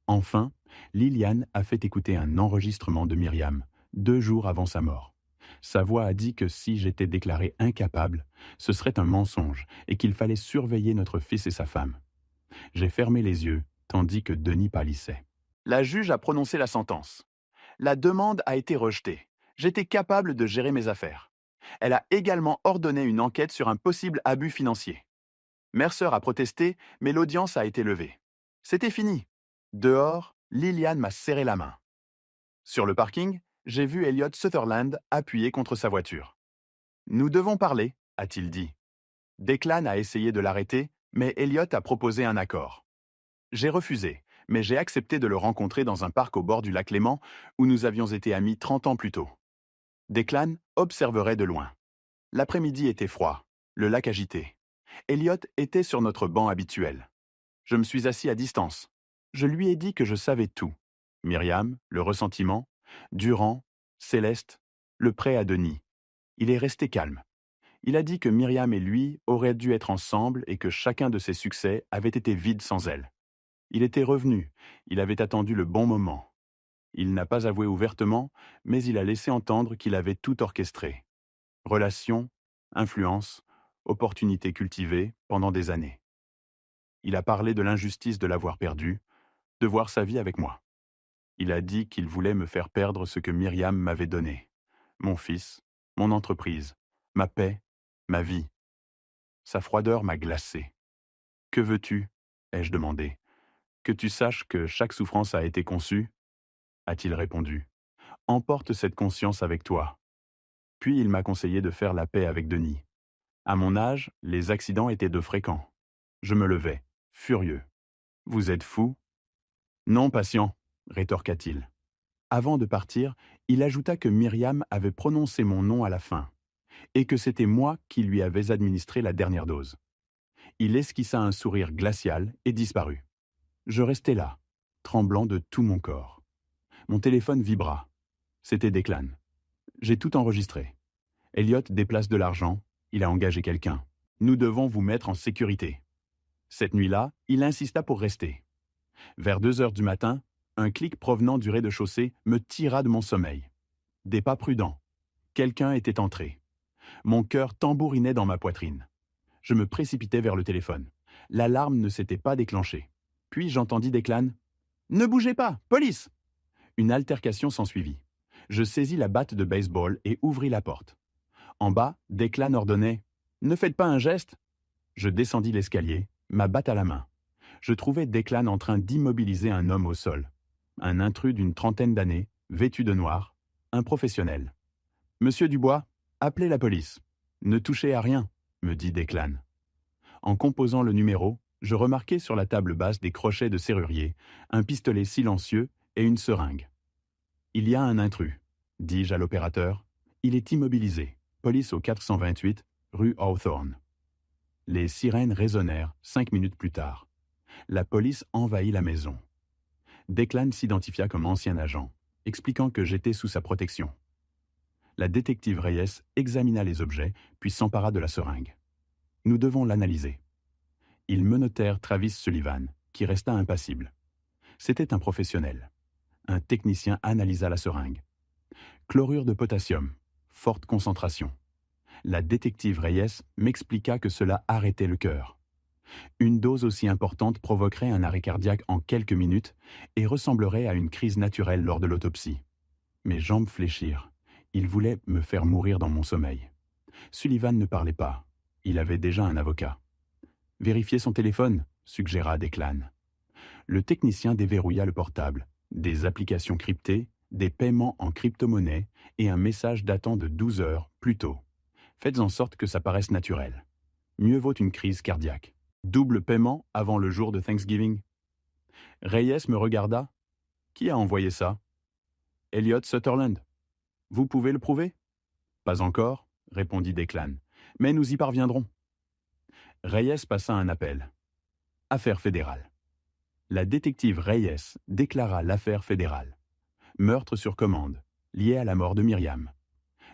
Enfin, Liliane a fait écouter un enregistrement de Myriam, 2 jours avant sa mort. Sa voix a dit que si j'étais déclaré incapable, ce serait un mensonge et qu'il fallait surveiller notre fils et sa femme. J'ai fermé les yeux, tandis que Denis pâlissait. La juge a prononcé la sentence. La demande a été rejetée. J'étais capable de gérer mes affaires. Elle a également ordonné une enquête sur un possible abus financier. Mercer a protesté, mais l'audience a été levée. C'était fini. Dehors, Liliane m'a serré la main. Sur le parking, j'ai vu Elliot Sutherland appuyé contre sa voiture. « Nous devons parler », a-t-il dit. Declan a essayé de l'arrêter, mais Elliot a proposé un accord. J'ai refusé, mais j'ai accepté de le rencontrer dans un parc au bord du lac Léman où nous avions été amis 30 ans plus tôt. Declan observerait de loin. L'après-midi était froid, le lac agité. Elliot était sur notre banc habituel. Je me suis assis à distance. Je lui ai dit que je savais tout. Myriam, le ressentiment, Durand, Céleste, le prêt à Denis. Il est resté calme. Il a dit que Myriam et lui auraient dû être ensemble et que chacun de ses succès avait été vide sans elle. Il était revenu, il avait attendu le bon moment. Il n'a pas avoué ouvertement, mais il a laissé entendre qu'il avait tout orchestré. Relations, influence, opportunités cultivées pendant des années. Il a parlé de l'injustice de l'avoir perdu, de voir sa vie avec moi. Il a dit qu'il voulait me faire perdre ce que Myriam m'avait donné. Mon fils, mon entreprise, ma paix, ma vie. Sa froideur m'a glacé. Que veux-tu ai-je demandé. Que tu saches que chaque souffrance a été conçue a-t-il répondu. Emporte cette conscience avec toi. Puis il m'a conseillé de faire la paix avec Denis. À mon âge, les accidents étaient de fréquents. Je me levai, furieux. Vous êtes fou? Non, patient, rétorqua-t-il. Avant de partir, il ajouta que Myriam avait prononcé mon nom à la fin, et que c'était moi qui lui avais administré la dernière dose. Il esquissa un sourire glacial et disparut. Je restai là, tremblant de tout mon corps. Mon téléphone vibra. C'était Declan. J'ai tout enregistré. Elliot déplace de l'argent, il a engagé quelqu'un. Nous devons vous mettre en sécurité. Cette nuit-là, il insista pour rester. Vers 2 heures du matin, un clic provenant du rez-de-chaussée me tira de mon sommeil. Des pas prudents. Quelqu'un était entré. Mon cœur tambourinait dans ma poitrine. Je me précipitai vers le téléphone. L'alarme ne s'était pas déclenchée. Puis j'entendis Declan. « Ne bougez pas, police !» Une altercation s'ensuivit. Je saisis la batte de baseball et ouvris la porte. En bas, Declan ordonnait « Ne faites pas un geste !» Je descendis l'escalier, ma batte à la main. Je trouvais Declan en train d'immobiliser un homme au sol. Un intrus d'une trentaine d'années, vêtu de noir, un professionnel. « Monsieur Dubois, appelez la police. Ne touchez à rien !» me dit Declan. En composant le numéro, je remarquai sur la table basse des crochets de serrurier, un pistolet silencieux et une seringue. « Il y a un intrus, dis-je à l'opérateur. Il est immobilisé. Police au 428, rue Hawthorne. » Les sirènes résonnèrent 5 minutes plus tard. La police envahit la maison. Declan s'identifia comme ancien agent, expliquant que j'étais sous sa protection. La détective Reyes examina les objets, puis s'empara de la seringue. Nous devons l'analyser. Ils menottèrent Travis Sullivan, qui resta impassible. C'était un professionnel. Un technicien analysa la seringue. Chlorure de potassium, forte concentration. La détective Reyes m'expliqua que cela arrêtait le cœur. Une dose aussi importante provoquerait un arrêt cardiaque en quelques minutes et ressemblerait à une crise naturelle lors de l'autopsie. Mes jambes fléchirent. Il voulait me faire mourir dans mon sommeil. Sullivan ne parlait pas. Il avait déjà un avocat. « Vérifiez son téléphone », suggéra Declan. Le technicien déverrouilla le portable, des applications cryptées, des paiements en crypto-monnaie et un message datant de 12 heures plus tôt. Faites en sorte que ça paraisse naturel. Mieux vaut une crise cardiaque. Double paiement avant le jour de Thanksgiving. Reyes me regarda. Qui a envoyé ça? Elliot Sutherland. Vous pouvez le prouver? Pas encore, répondit Declan. Mais nous y parviendrons. Reyes passa un appel. Affaire fédérale. La détective Reyes déclara l'affaire fédérale. Meurtre sur commande, lié à la mort de Myriam.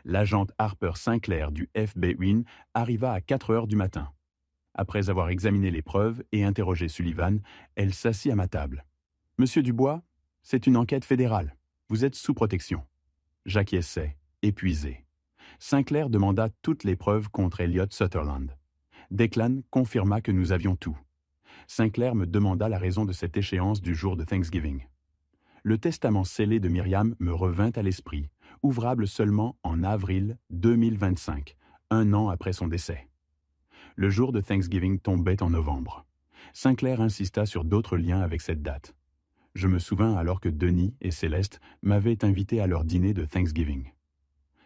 L'agente Harper Sinclair du FBI arriva à 4 heures du matin. Après avoir examiné les preuves et interrogé Sullivan, elle s'assit à ma table. « Monsieur Dubois, c'est une enquête fédérale. Vous êtes sous protection. » J'acquiesçai, épuisé. Sinclair demanda toutes les preuves contre Elliot Sutherland. Declan confirma que nous avions tout. Sinclair me demanda la raison de cette échéance du jour de Thanksgiving. Le testament scellé de Myriam me revint à l'esprit, ouvrable seulement en avril 2025, 1 an après son décès. Le jour de Thanksgiving tombait en novembre. Sinclair insista sur d'autres liens avec cette date. Je me souvins alors que Denis et Céleste m'avaient invité à leur dîner de Thanksgiving.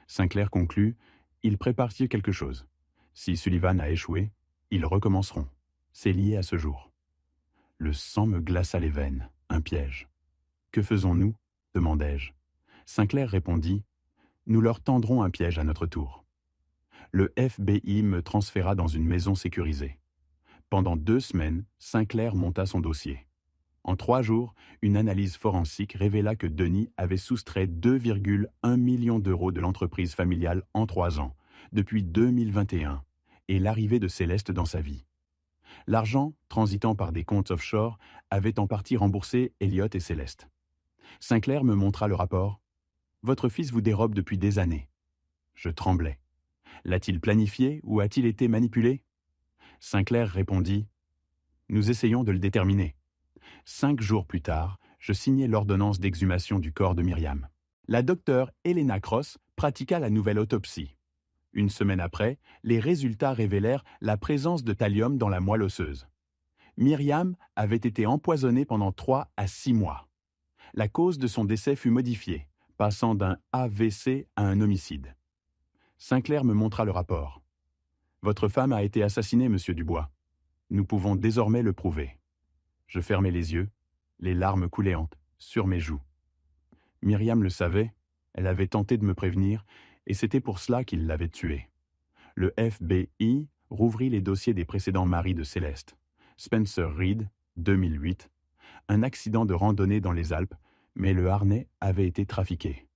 Sinclair conclut « Il prépare-t-il quelque chose? Si Sullivan a échoué, Ils recommenceront. C'est lié à ce jour. Le sang me glaça les veines. Un piège. Que faisons-nous demandai-je. Sinclair répondit, nous leur tendrons un piège à notre tour. Le FBI me transféra dans une maison sécurisée. Pendant 2 semaines, Sinclair monta son dossier. En 3 jours, une analyse forensique révéla que Denis avait soustrait 2,1 millions d'euros de l'entreprise familiale en 3 ans, depuis 2021, et l'arrivée de Céleste dans sa vie. L'argent, transitant par des comptes offshore, avait en partie remboursé Elliot et Céleste. Sinclair me montra le rapport. « Votre fils vous dérobe depuis des années. » Je tremblais. L'a-t-il planifié ou a-t-il été manipulé ? Sinclair répondit « Nous essayons de le déterminer. » 5 jours plus tard, je signai l'ordonnance d'exhumation du corps de Myriam. La docteure Helena Cross pratiqua la nouvelle autopsie. 1 semaine après, les résultats révélèrent la présence de thallium dans la moelle osseuse. Myriam avait été empoisonnée pendant 3 à 6 mois. La cause de son décès fut modifiée, passant d'un AVC à un homicide. Sinclair me montra le rapport. « Votre femme a été assassinée, monsieur Dubois. Nous pouvons désormais le prouver. » Je fermai les yeux, les larmes couléantes sur mes joues. Myriam le savait, elle avait tenté de me prévenir, et c'était pour cela qu'il l'avait tuée. Le FBI rouvrit les dossiers des précédents maris de Céleste. Spencer Reed, 2008, un accident de randonnée dans les Alpes, mais le harnais avait été trafiqué.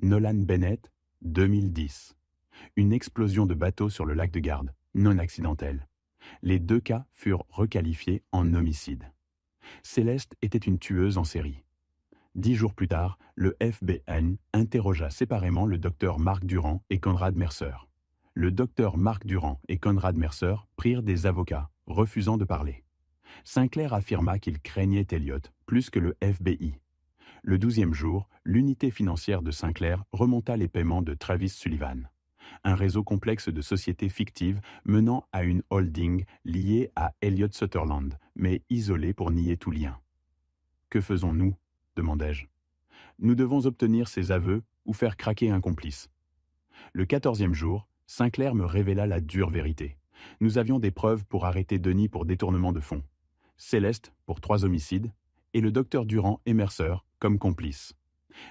Nolan Bennett, 2010, une explosion de bateau sur le lac de Garde, non accidentelle. Les 2 cas furent requalifiés en homicide. Céleste était une tueuse en série. 10 jours plus tard, le FBI interrogea séparément le docteur Marc Durand et Conrad Mercer. Le docteur Marc Durand et Conrad Mercer prirent des avocats, refusant de parler. Sinclair affirma qu'il craignait Elliot plus que le FBI. Le 12e jour, l'unité financière de Sinclair remonta les paiements de Travis Sullivan, un réseau complexe de sociétés fictives menant à une holding liée à Elliot Sutherland, mais isolée pour nier tout lien. « Que faisons-nous » demandai-je. « Nous devons obtenir ses aveux ou faire craquer un complice. » Le 14e jour, Sinclair me révéla la dure vérité. Nous avions des preuves pour arrêter Denis pour détournement de fonds, Céleste pour 3 homicides, et le docteur Durand et Mercer comme complices.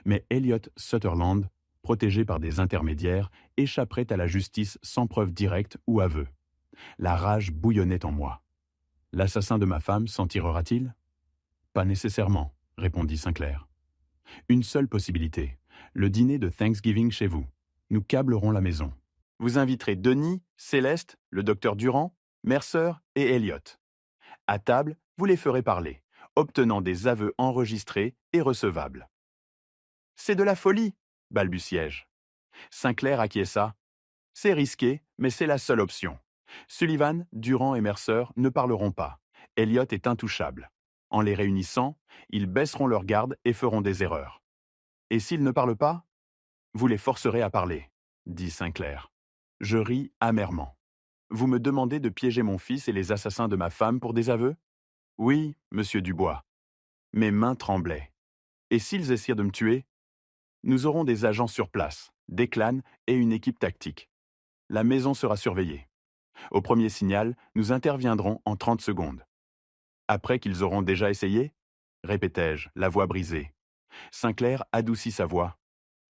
Mais Elliot Sutherland, protégé par des intermédiaires, échapperait à la justice sans preuve directe ou aveu. La rage bouillonnait en moi. L'assassin de ma femme s'en tirera-t-il ? Pas nécessairement, répondit Sinclair. Une seule possibilité, le dîner de Thanksgiving chez vous. Nous câblerons la maison. Vous inviterez Denis, Céleste, le docteur Durand, Mercer et Elliot. À table, vous les ferez parler, obtenant des aveux enregistrés et recevables. « C'est de la folie !» balbutiai-je. Sinclair acquiesça. « C'est risqué, mais c'est la seule option. Sullivan, Durand et Mercer ne parleront pas. Elliot est intouchable. En les réunissant, ils baisseront leur garde et feront des erreurs. Et s'ils ne parlent pas ? Vous les forcerez à parler, dit Sinclair. Je ris amèrement. Vous me demandez de piéger mon fils et les assassins de ma femme pour des aveux ? Oui, monsieur Dubois. Mes mains tremblaient. Et s'ils essaient de me tuer ? Nous aurons des agents sur place, des clans et une équipe tactique. La maison sera surveillée. Au premier signal, nous interviendrons en 30 secondes. Après qu'ils auront déjà essayé ? Répétai-je, la voix brisée. Sinclair adoucit sa voix.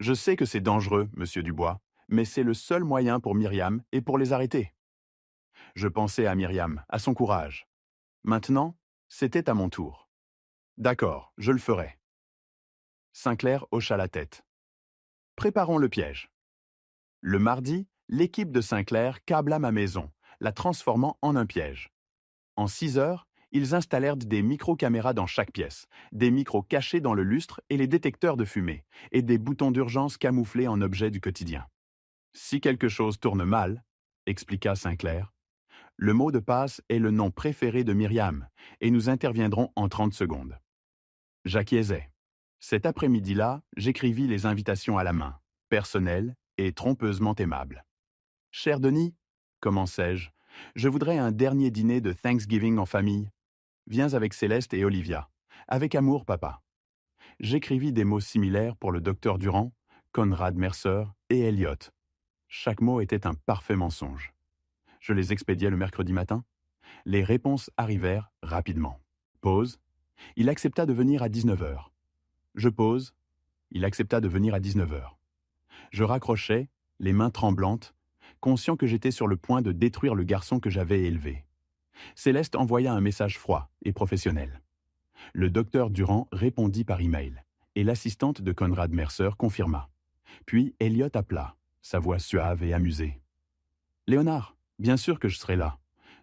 Je sais que c'est dangereux, monsieur Dubois, mais c'est le seul moyen pour Myriam et pour les arrêter. Je pensais à Myriam, à son courage. Maintenant, c'était à mon tour. D'accord, je le ferai. Sinclair hocha la tête. Préparons le piège. Le mardi, l'équipe de Sinclair câbla ma maison, la transformant en un piège. En 6 heures, ils installèrent des micro-caméras dans chaque pièce, des micros cachés dans le lustre et les détecteurs de fumée, et des boutons d'urgence camouflés en objets du quotidien. Si quelque chose tourne mal, expliqua Sinclair, le mot de passe est le nom préféré de Myriam, et nous interviendrons en 30 secondes. J'acquiesçai. Cet après-midi-là, j'écrivis les invitations à la main, personnelles et trompeusement aimables. « Cher Denis, commençai-je, je voudrais un dernier dîner de Thanksgiving en famille. Viens avec Céleste et Olivia. Avec amour, papa. » J'écrivis des mots similaires pour le docteur Durand, Conrad Mercer et Elliot. Chaque mot était un parfait mensonge. Je les expédiai le mercredi matin. Les réponses arrivèrent rapidement. Pause. Il accepta de venir à 19 heures. Je pose. Il accepta de venir à 19 heures. Je raccrochais, les mains tremblantes, conscient que j'étais sur le point de détruire le garçon que j'avais élevé. Céleste envoya un message froid et professionnel. Le docteur Durand répondit par email, et l'assistante de Conrad Mercer confirma. Puis Elliot appela, sa voix suave et amusée. « Léonard, bien sûr que je serai là.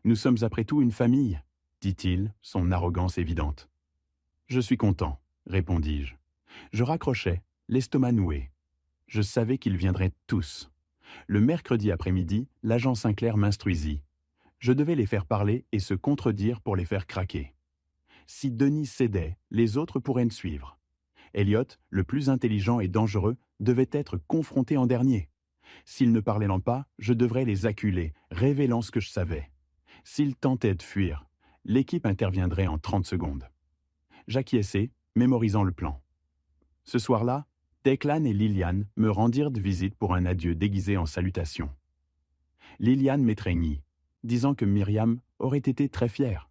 Nous sommes après tout une famille, dit-il, son arrogance évidente. Je suis content, répondis-je. Je raccrochais, l'estomac noué. Je savais qu'ils viendraient tous. Le mercredi après-midi, l'agent Sinclair m'instruisit. Je devais les faire parler et se contredire pour les faire craquer. Si Denis cédait, les autres pourraient me suivre. Elliot, le plus intelligent et dangereux, devait être confronté en dernier. S'ils ne parlaient pas, je devrais les acculer, révélant ce que je savais. S'ils tentaient de fuir, l'équipe interviendrait en 30 secondes. J'acquiesçai, mémorisant le plan. Ce soir-là, Declan et Liliane me rendirent de visite pour un adieu déguisé en salutation. Liliane m'étreignit, disant que Myriam aurait été très fière.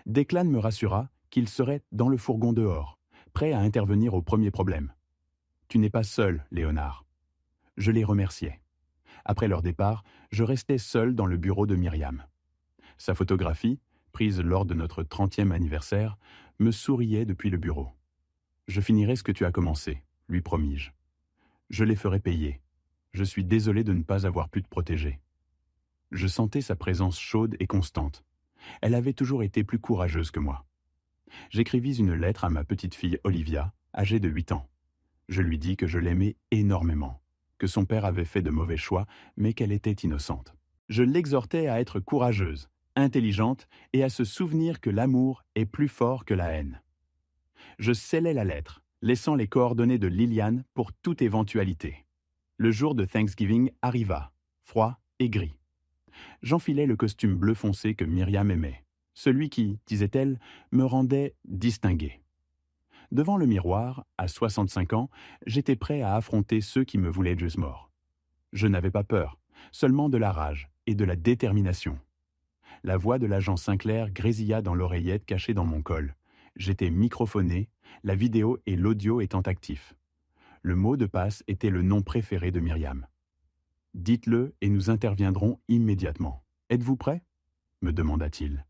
Declan me rassura qu'il serait dans le fourgon dehors, prêt à intervenir au premier problème. « Tu n'es pas seul, Léonard. » Je les remerciai. Après leur départ, je restai seul dans le bureau de Myriam. Sa photographie, prise lors de notre 30e anniversaire, me souriait depuis le bureau. « Je finirai ce que tu as commencé, » lui promis-je. « Je les ferai payer. Je suis désolé de ne pas avoir pu te protéger. » Je sentais sa présence chaude et constante. Elle avait toujours été plus courageuse que moi. J'écrivis une lettre à ma petite fille Olivia, âgée de 8 ans. Je lui dis que je l'aimais énormément, que son père avait fait de mauvais choix, mais qu'elle était innocente. Je l'exhortais à être courageuse, intelligente et à se souvenir que l'amour est plus fort que la haine. Je scellai la lettre, laissant les coordonnées de Liliane pour toute éventualité. Le jour de Thanksgiving arriva, froid et gris. J'enfilai le costume bleu foncé que Myriam aimait, celui qui, disait-elle, me rendait distingué. Devant le miroir, à 65 ans, j'étais prêt à affronter ceux qui me voulaient juste mort. Je n'avais pas peur, seulement de la rage et de la détermination. La voix de l'agent Sinclair grésilla dans l'oreillette cachée dans mon col. J'étais microphoné, la vidéo et l'audio étant actifs. Le mot de passe était le nom préféré de Myriam. « Dites-le et nous interviendrons immédiatement. Êtes-vous prêt ?» me demanda-t-il.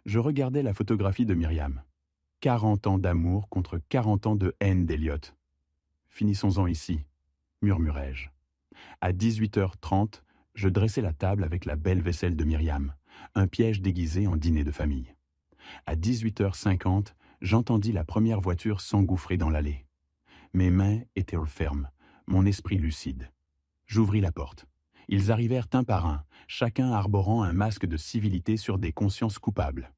Je regardais la photographie de Myriam. 40 ans d'amour contre 40 ans de haine d'Elliot. « Finissons-en ici, » murmurai-je. À 18h30, je dressai la table avec la belle vaisselle de Myriam, un piège déguisé en dîner de famille. À 18h50, j'entendis la première voiture s'engouffrer dans l'allée. Mes mains étaient fermes, mon esprit lucide. J'ouvris la porte. Ils arrivèrent un par un, chacun arborant un masque de civilité sur des consciences coupables.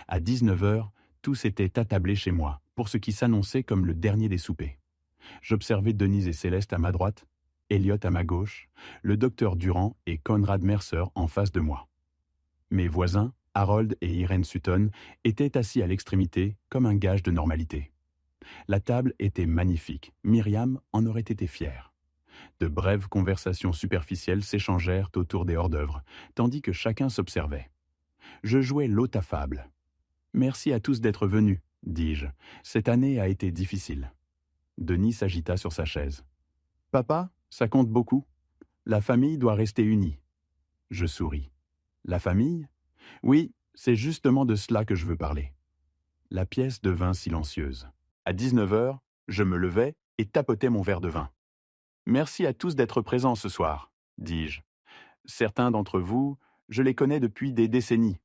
À 19h, tous étaient attablés chez moi, pour ce qui s'annonçait comme le dernier des soupers. J'observais Denise et Céleste à ma droite, Elliot à ma gauche, le docteur Durand et Conrad Mercer en face de moi. Mes voisins, Harold et Irene Sutton, étaient assis à l'extrémité comme un gage de normalité. La table était magnifique, Myriam en aurait été fière. De brèves conversations superficielles s'échangèrent autour des hors-d'œuvre, tandis que chacun s'observait. Je jouais l'hôte affable. « Merci à tous d'être venus, » dis-je. « Cette année a été difficile. » Denis s'agita sur sa chaise. « Papa, ça compte beaucoup. La famille doit rester unie. » Je souris. « La famille ? Oui, c'est justement de cela que je veux parler. » La pièce devint silencieuse. À 19h, je me levai et tapotai mon verre de vin. « Merci à tous d'être présents ce soir, » dis-je. « Certains d'entre vous, je les connais depuis des décennies.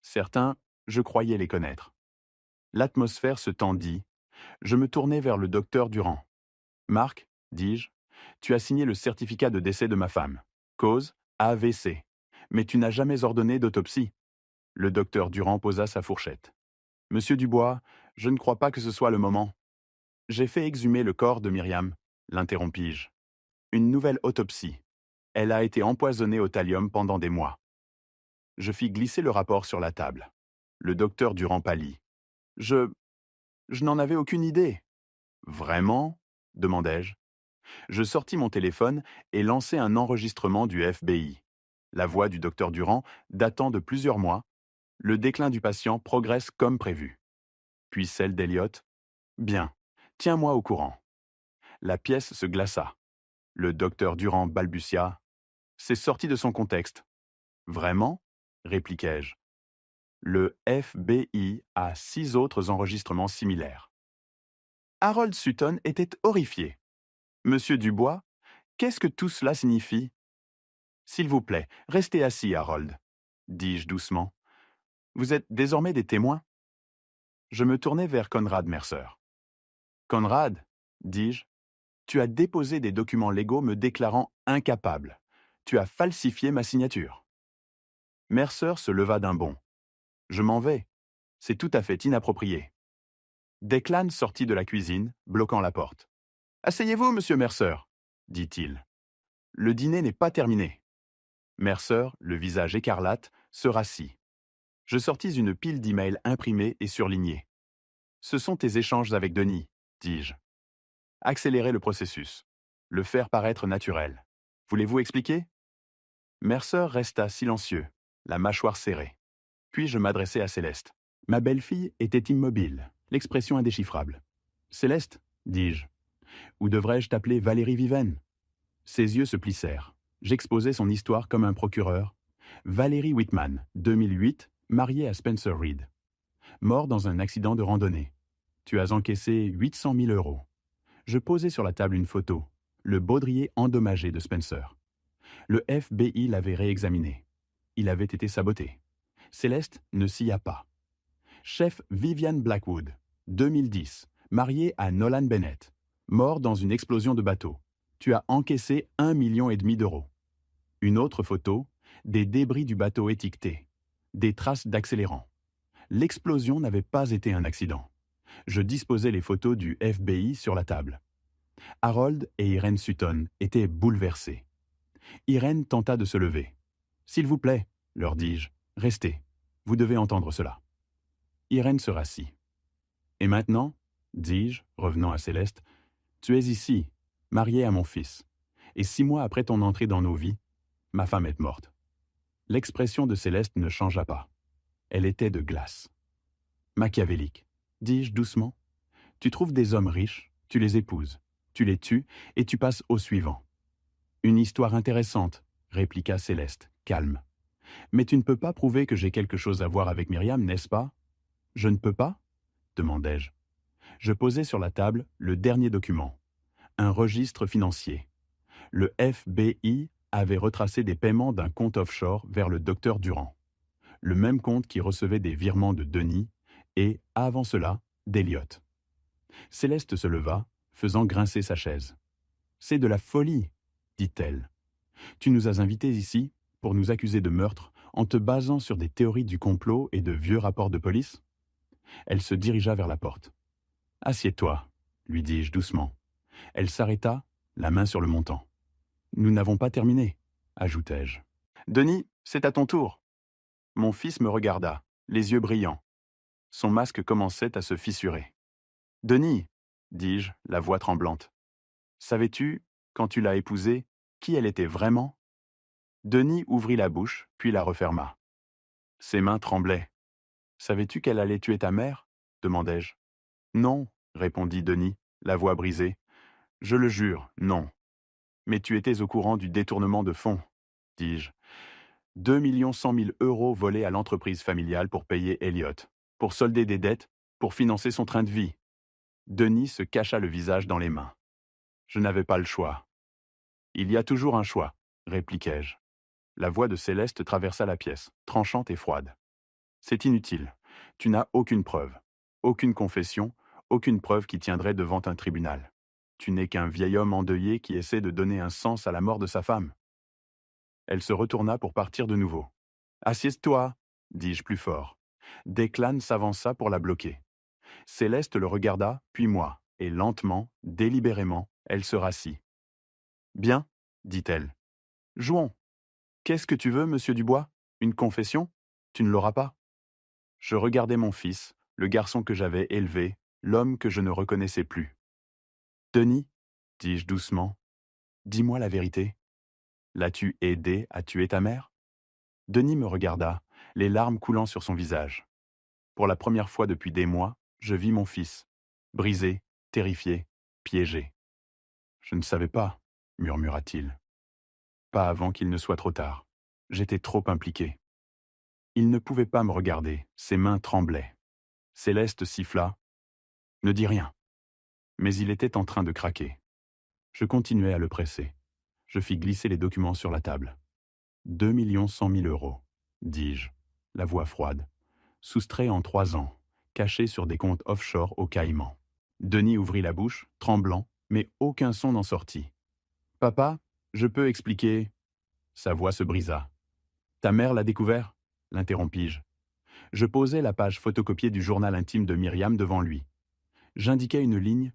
Certains, je croyais les connaître. » L'atmosphère se tendit. Je me tournai vers le docteur Durand. « Marc, dis-je, tu as signé le certificat de décès de ma femme. Cause, AVC. Mais tu n'as jamais ordonné d'autopsie. » Le docteur Durand posa sa fourchette. « Monsieur Dubois, je ne crois pas que ce soit le moment. »« J'ai fait exhumer le corps de Myriam, » l'interrompis-je. « Une nouvelle autopsie. Elle a été empoisonnée au thallium pendant des mois. » Je fis glisser le rapport sur la table. Le docteur Durand pâlit. « Je n'en avais aucune idée. »« Vraiment ?» demandai-je. Je sortis mon téléphone et lançai un enregistrement du FBI. La voix du docteur Durand, datant de plusieurs mois, Le déclin du patient progresse comme prévu. Puis celle d'Elliot. Bien, tiens-moi au courant. La pièce se glaça. Le docteur Durand balbutia. C'est sorti de son contexte. Vraiment? Répliquai-je. Le FBI a 6 autres enregistrements similaires. Harold Sutton était horrifié. Monsieur Dubois, qu'est-ce que tout cela signifie? S'il vous plaît, restez assis, Harold, dis-je doucement. Vous êtes désormais des témoins? Je me tournai vers Conrad Mercer. Conrad, dis-je, tu as déposé des documents légaux me déclarant incapable. Tu as falsifié ma signature. Mercer se leva d'un bond. Je m'en vais. C'est tout à fait inapproprié. Declan sortit de la cuisine, bloquant la porte. Asseyez-vous, monsieur Mercer, dit-il. Le dîner n'est pas terminé. Mercer, le visage écarlate, se rassit. Je sortis une pile d'emails imprimés et surlignés. Ce sont tes échanges avec Denis, dis-je. Accélérer le processus. Le faire paraître naturel. Voulez-vous expliquer? Mercer resta silencieux, la mâchoire serrée. Puis je m'adressai à Céleste. Ma belle-fille était immobile, l'expression indéchiffrable. Céleste, dis-je. Ou devrais-je t'appeler Valérie Viven? Ses yeux se plissèrent. J'exposai son histoire comme un procureur. Valérie Whitman, 2008, mariée à Spencer Reed. Mort dans un accident de randonnée. Tu as encaissé 800 000 euros. Je posai sur la table une photo, le baudrier endommagé de Spencer. Le FBI l'avait réexaminé. Il avait été saboté. Céleste ne s'y a pas. Chef Vivian Blackwood, 2010, mariée à Nolan Bennett. Mort dans une explosion de bateau. Tu as encaissé 1,5 million d'euros. Une autre photo, des débris du bateau étiquetés. Des traces d'accélérant. L'explosion n'avait pas été un accident. Je disposais les photos du FBI sur la table. Harold et Irene Sutton étaient bouleversés. Irene tenta de se lever. « S'il vous plaît, leur dis-je, restez. Vous devez entendre cela. » Irene se rassit. « Et maintenant, dis-je, revenant à Céleste, tu es ici, mariée à mon fils. Et 6 mois après ton entrée dans nos vies, ma femme est morte. » L'expression de Céleste ne changea pas. Elle était de glace. « Machiavélique, dis-je doucement. Tu trouves des hommes riches, tu les épouses, tu les tues et tu passes au suivant. » Une histoire intéressante, répliqua Céleste, calme. Mais tu ne peux pas prouver que j'ai quelque chose à voir avec Myriam, n'est-ce pas? Je ne peux pas? Demandai-je. Je posai sur la table le dernier document, un registre financier. Le FBI avait retracé des paiements d'un compte offshore vers le docteur Durand, le même compte qui recevait des virements de Denis et, avant cela, d'Elliot. Céleste se leva, faisant grincer sa chaise. « C'est de la folie, dit-elle. Tu nous as invités ici pour nous accuser de meurtre en te basant sur des théories du complot et de vieux rapports de police? » Elle se dirigea vers la porte. « Assieds-toi, lui dis-je doucement. » Elle s'arrêta, la main sur le montant. « Nous n'avons pas terminé, ajoutai-je. Denis, c'est à ton tour. » Mon fils me regarda, les yeux brillants. Son masque commençait à se fissurer. « Denis, dis-je, la voix tremblante. Savais-tu, quand tu l'as épousée, qui elle était vraiment? » Denis ouvrit la bouche, puis la referma. Ses mains tremblaient. « Savais-tu qu'elle allait tuer ta mère? » demandai-je. « Non, répondit Denis, la voix brisée. Je le jure, non. Mais tu étais au courant du détournement de fonds, dis-je. 2 100 000 euros volés à l'entreprise familiale pour payer Elliot, pour solder des dettes, pour financer son train de vie. Denis se cacha le visage dans les mains. Je n'avais pas le choix. Il y a toujours un choix, répliquai-je. La voix de Céleste traversa la pièce, tranchante et froide. C'est inutile. Tu n'as aucune preuve. Aucune confession, aucune preuve qui tiendrait devant un tribunal. Tu n'es qu'un vieil homme endeuillé qui essaie de donner un sens à la mort de sa femme. Elle se retourna pour partir de nouveau. « Assieds-toi, dis-je plus fort. » Declan s'avança pour la bloquer. Céleste le regarda, puis moi, et lentement, délibérément, elle se rassit. « Bien, dit-elle. Jouons. Qu'est-ce que tu veux, monsieur Dubois? Une confession? Tu ne l'auras pas. » Je regardai mon fils, le garçon que j'avais élevé, l'homme que je ne reconnaissais plus. « Denis, dis-je doucement, dis-moi la vérité. L'as-tu aidé à tuer ta mère? » Denis me regarda, les larmes coulant sur son visage. Pour la première fois depuis des mois, je vis mon fils, brisé, terrifié, piégé. Je ne savais pas, murmura-t-il. Pas avant qu'il ne soit trop tard. J'étais trop impliqué. Il ne pouvait pas me regarder, ses mains tremblaient. Céleste siffla. Ne dis rien. Mais il était en train de craquer. Je continuai à le presser. Je fis glisser les documents sur la table. 2 100 000 €, dis-je, la voix froide. Soustrait en 3 ans, caché sur des comptes offshore aux Caïmans. Denis ouvrit la bouche, tremblant, mais aucun son n'en sortit. Papa, je peux expliquer. Sa voix se brisa. Ta mère l'a découvert, l'interrompis-je. Je posai la page photocopiée du journal intime de Myriam devant lui. J'indiquai une ligne.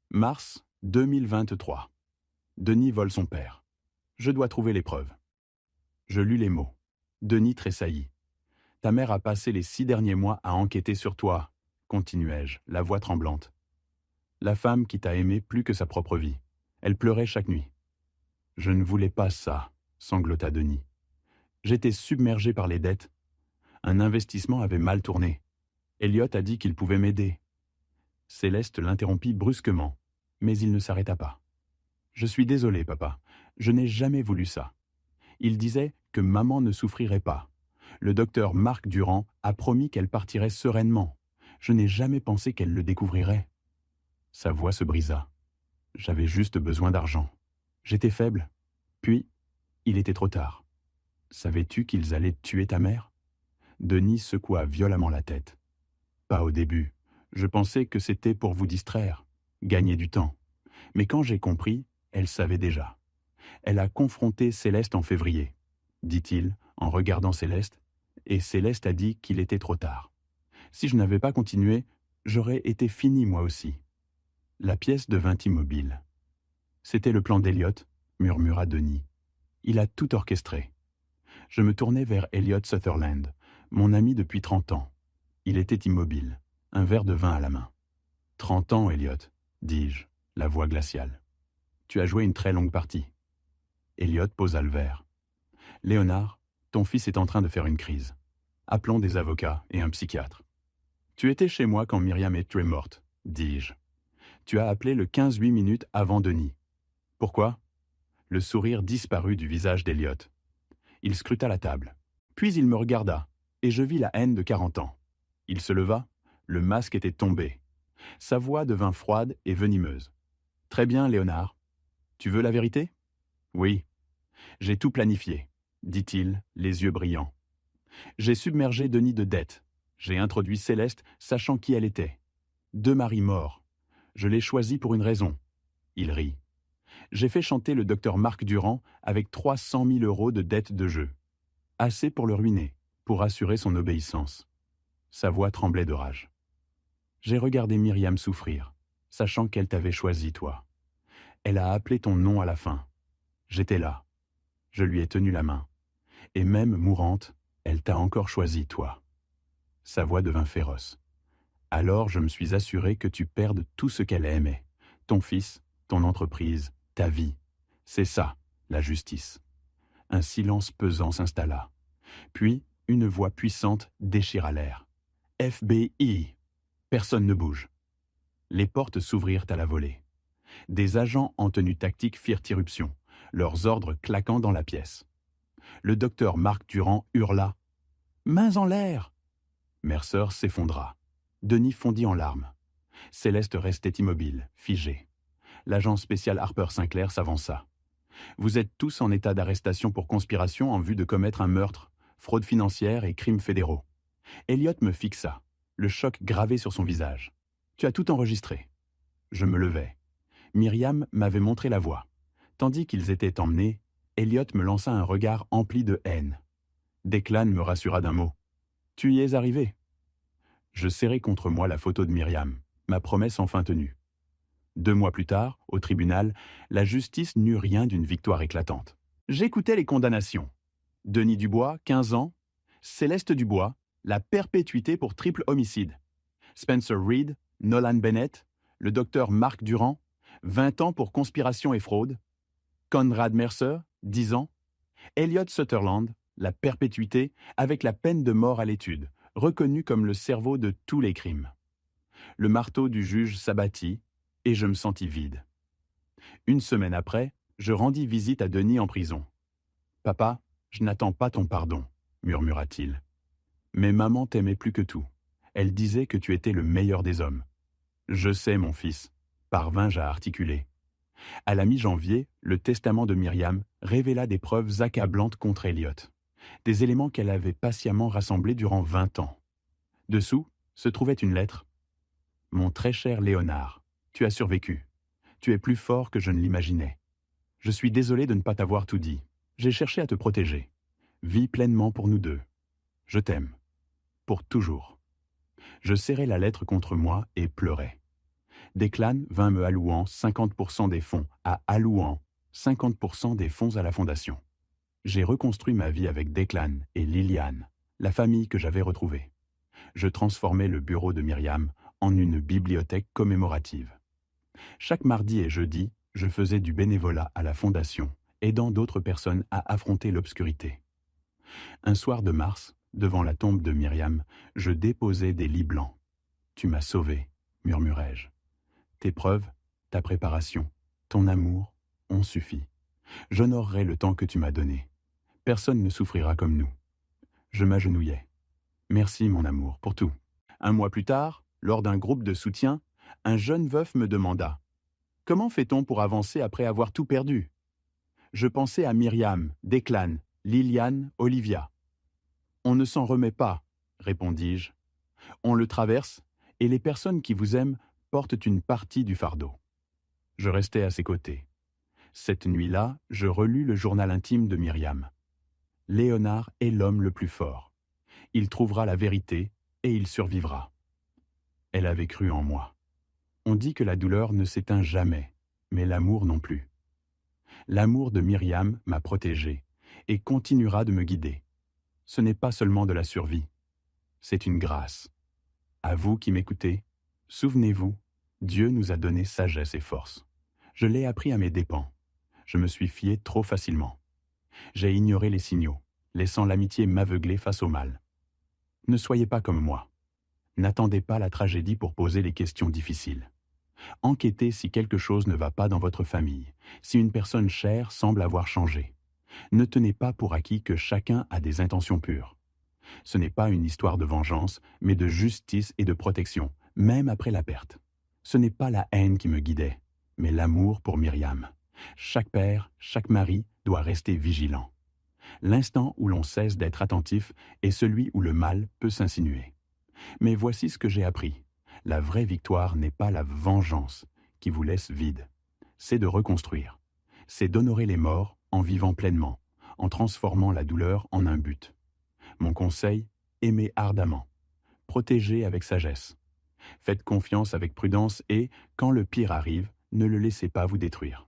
Mars 2023. Denis vole son père. Je dois trouver les preuves. Je lus les mots. Denis tressaillit. Ta mère a passé les 6 derniers mois à enquêter sur toi, continuai-je, la voix tremblante. La femme qui t'a aimé plus que sa propre vie. Elle pleurait chaque nuit. Je ne voulais pas ça, sanglota Denis. J'étais submergé par les dettes. Un investissement avait mal tourné. Elliot a dit qu'il pouvait m'aider. Céleste l'interrompit brusquement, mais il ne s'arrêta pas. Je suis désolé, papa. Je n'ai jamais voulu ça. Il disait que maman ne souffrirait pas. Le docteur Marc Durand a promis qu'elle partirait sereinement. Je n'ai jamais pensé qu'elle le découvrirait. Sa voix se brisa. J'avais juste besoin d'argent. J'étais faible. Puis, il était trop tard. Savais-tu qu'ils allaient tuer ta mère ? Denis secoua violemment la tête. Pas au début. Je pensais que c'était pour vous distraire, gagner du temps. Mais quand j'ai compris, elle savait déjà. Elle a confronté Céleste en février, dit-il en regardant Céleste, et Céleste a dit qu'il était trop tard. Si je n'avais pas continué, j'aurais été fini moi aussi. La pièce devint immobile. C'était le plan d'Elliot, murmura Denis. Il a tout orchestré. Je me tournai vers Elliot Sutherland, mon ami depuis 30 ans. Il était immobile, un verre de vin à la main. 30 ans, Elliot, dis-je, la voix glaciale. Tu as joué une très longue partie. Elliot posa le verre. Léonard, ton fils est en train de faire une crise. Appelons des avocats et un psychiatre. Tu étais chez moi quand Myriam est morte, dis-je. Tu as appelé le 15-8 minutes avant Denis. Pourquoi ? Le sourire disparut du visage d'Elliot. Il scruta la table. Puis il me regarda, et je vis la haine de 40 ans. Il se leva, le masque était tombé. Sa voix devint froide et venimeuse. Très bien, Léonard. Tu veux la vérité ? Oui. J'ai tout planifié, dit-il, les yeux brillants. J'ai submergé Denis de dettes. J'ai introduit Céleste, sachant qui elle était. 2 maris morts. Je l'ai choisi pour une raison. Il rit. J'ai fait chanter le docteur Marc Durand avec 300 000 € de dettes de jeu. Assez pour le ruiner, pour assurer son obéissance. Sa voix tremblait de rage. J'ai regardé Myriam souffrir, sachant qu'elle t'avait choisi, toi. Elle a appelé ton nom à la fin. J'étais là. Je lui ai tenu la main. Et même mourante, elle t'a encore choisi, toi. Sa voix devint féroce. Alors je me suis assuré que tu perdes tout ce qu'elle aimait. Ton fils, ton entreprise, ta vie. C'est ça, la justice. Un silence pesant s'installa. Puis, une voix puissante déchira l'air. FBI. Personne ne bouge. Les portes s'ouvrirent à la volée. Des agents en tenue tactique firent irruption, leurs ordres claquant dans la pièce. Le docteur Marc Durand hurla. « Mains en l'air !» Mercer s'effondra. Denis fondit en larmes. Céleste restait immobile, figée. L'agent spécial Harper Sinclair s'avança. « Vous êtes tous en état d'arrestation pour conspiration en vue de commettre un meurtre, fraude financière et crimes fédéraux. » Elliot me fixa, le choc gravé sur son visage. « Tu as tout enregistré. » Je me levai. Myriam m'avait montré la voie. Tandis qu'ils étaient emmenés, Elliot me lança un regard empli de haine. Declan me rassura d'un mot. « Tu y es arrivé ?» Je serrai contre moi la photo de Myriam, ma promesse enfin tenue. 2 mois plus tard, au tribunal, la justice n'eut rien d'une victoire éclatante. J'écoutais les condamnations. Denis Dubois, 15 ans. Céleste Dubois, la perpétuité pour triple homicide. Spencer Reed, Nolan Bennett, le docteur Marc Durand, 20 ans pour conspiration et fraude. Conrad Mercer, 10 ans. Elliot Sutherland, la perpétuité, avec la peine de mort à l'étude, reconnue comme le cerveau de tous les crimes. Le marteau du juge s'abattit, et je me sentis vide. Une semaine après, je rendis visite à Denis en prison. « Papa, je n'attends pas ton pardon, » murmura-t-il. « Mais maman t'aimait plus que tout. Elle disait que tu étais le meilleur des hommes. »« Je sais, mon fils, » parvins-je à articuler. À la mi-janvier, le testament de Myriam révéla des preuves accablantes contre Elliot, des éléments qu'elle avait patiemment rassemblés durant 20 ans. Dessous se trouvait une lettre. « Mon très cher Léonard, tu as survécu. Tu es plus fort que je ne l'imaginais. Je suis désolé de ne pas t'avoir tout dit. J'ai cherché à te protéger. Vis pleinement pour nous deux. Je t'aime. Pour toujours. » Je serrai la lettre contre moi et pleurai. Declan vint me allouant 50% des fonds à allouant 50% des fonds à la fondation. J'ai reconstruit ma vie avec Declan et Liliane, la famille que j'avais retrouvée. Je transformai le bureau de Myriam en une bibliothèque commémorative. Chaque mardi et jeudi, je faisais du bénévolat à la fondation, aidant d'autres personnes à affronter l'obscurité. Un soir de mars, devant la tombe de Myriam, je déposai des lits blancs. « Tu m'as sauvé, » murmurai-je. « Tes preuves, ta préparation, ton amour ont suffi. J'honorerai le temps que tu m'as donné. Personne ne souffrira comme nous. » Je m'agenouillai. « Merci, mon amour, pour tout. » Un mois plus tard, lors d'un groupe de soutien, un jeune veuf me demanda « Comment fait-on pour avancer après avoir tout perdu ?» Je pensais à Myriam, Declan, Liliane, Olivia. « On ne s'en remet pas, » répondis-je. « On le traverse, et les personnes qui vous aiment portent une partie du fardeau. » Je restai à ses côtés. Cette nuit-là, je relus le journal intime de Myriam. « Léonard est l'homme le plus fort. Il trouvera la vérité et il survivra. » Elle avait cru en moi. On dit que la douleur ne s'éteint jamais, mais l'amour non plus. L'amour de Myriam m'a protégé et continuera de me guider. Ce n'est pas seulement de la survie, c'est une grâce. À vous qui m'écoutez, souvenez-vous, Dieu nous a donné sagesse et force. Je l'ai appris à mes dépens. Je me suis fié trop facilement. J'ai ignoré les signaux, laissant l'amitié m'aveugler face au mal. Ne soyez pas comme moi. N'attendez pas la tragédie pour poser les questions difficiles. Enquêtez si quelque chose ne va pas dans votre famille, si une personne chère semble avoir changé. Ne tenez pas pour acquis que chacun a des intentions pures. Ce n'est pas une histoire de vengeance, mais de justice et de protection, même après la perte. Ce n'est pas la haine qui me guidait, mais l'amour pour Myriam. Chaque père, chaque mari doit rester vigilant. L'instant où l'on cesse d'être attentif est celui où le mal peut s'insinuer. Mais voici ce que j'ai appris. La vraie victoire n'est pas la vengeance qui vous laisse vide. C'est de reconstruire. C'est d'honorer les morts en vivant pleinement, en transformant la douleur en un but. Mon conseil, aimez ardemment. Protégez avec sagesse. Faites confiance avec prudence et, quand le pire arrive, ne le laissez pas vous détruire.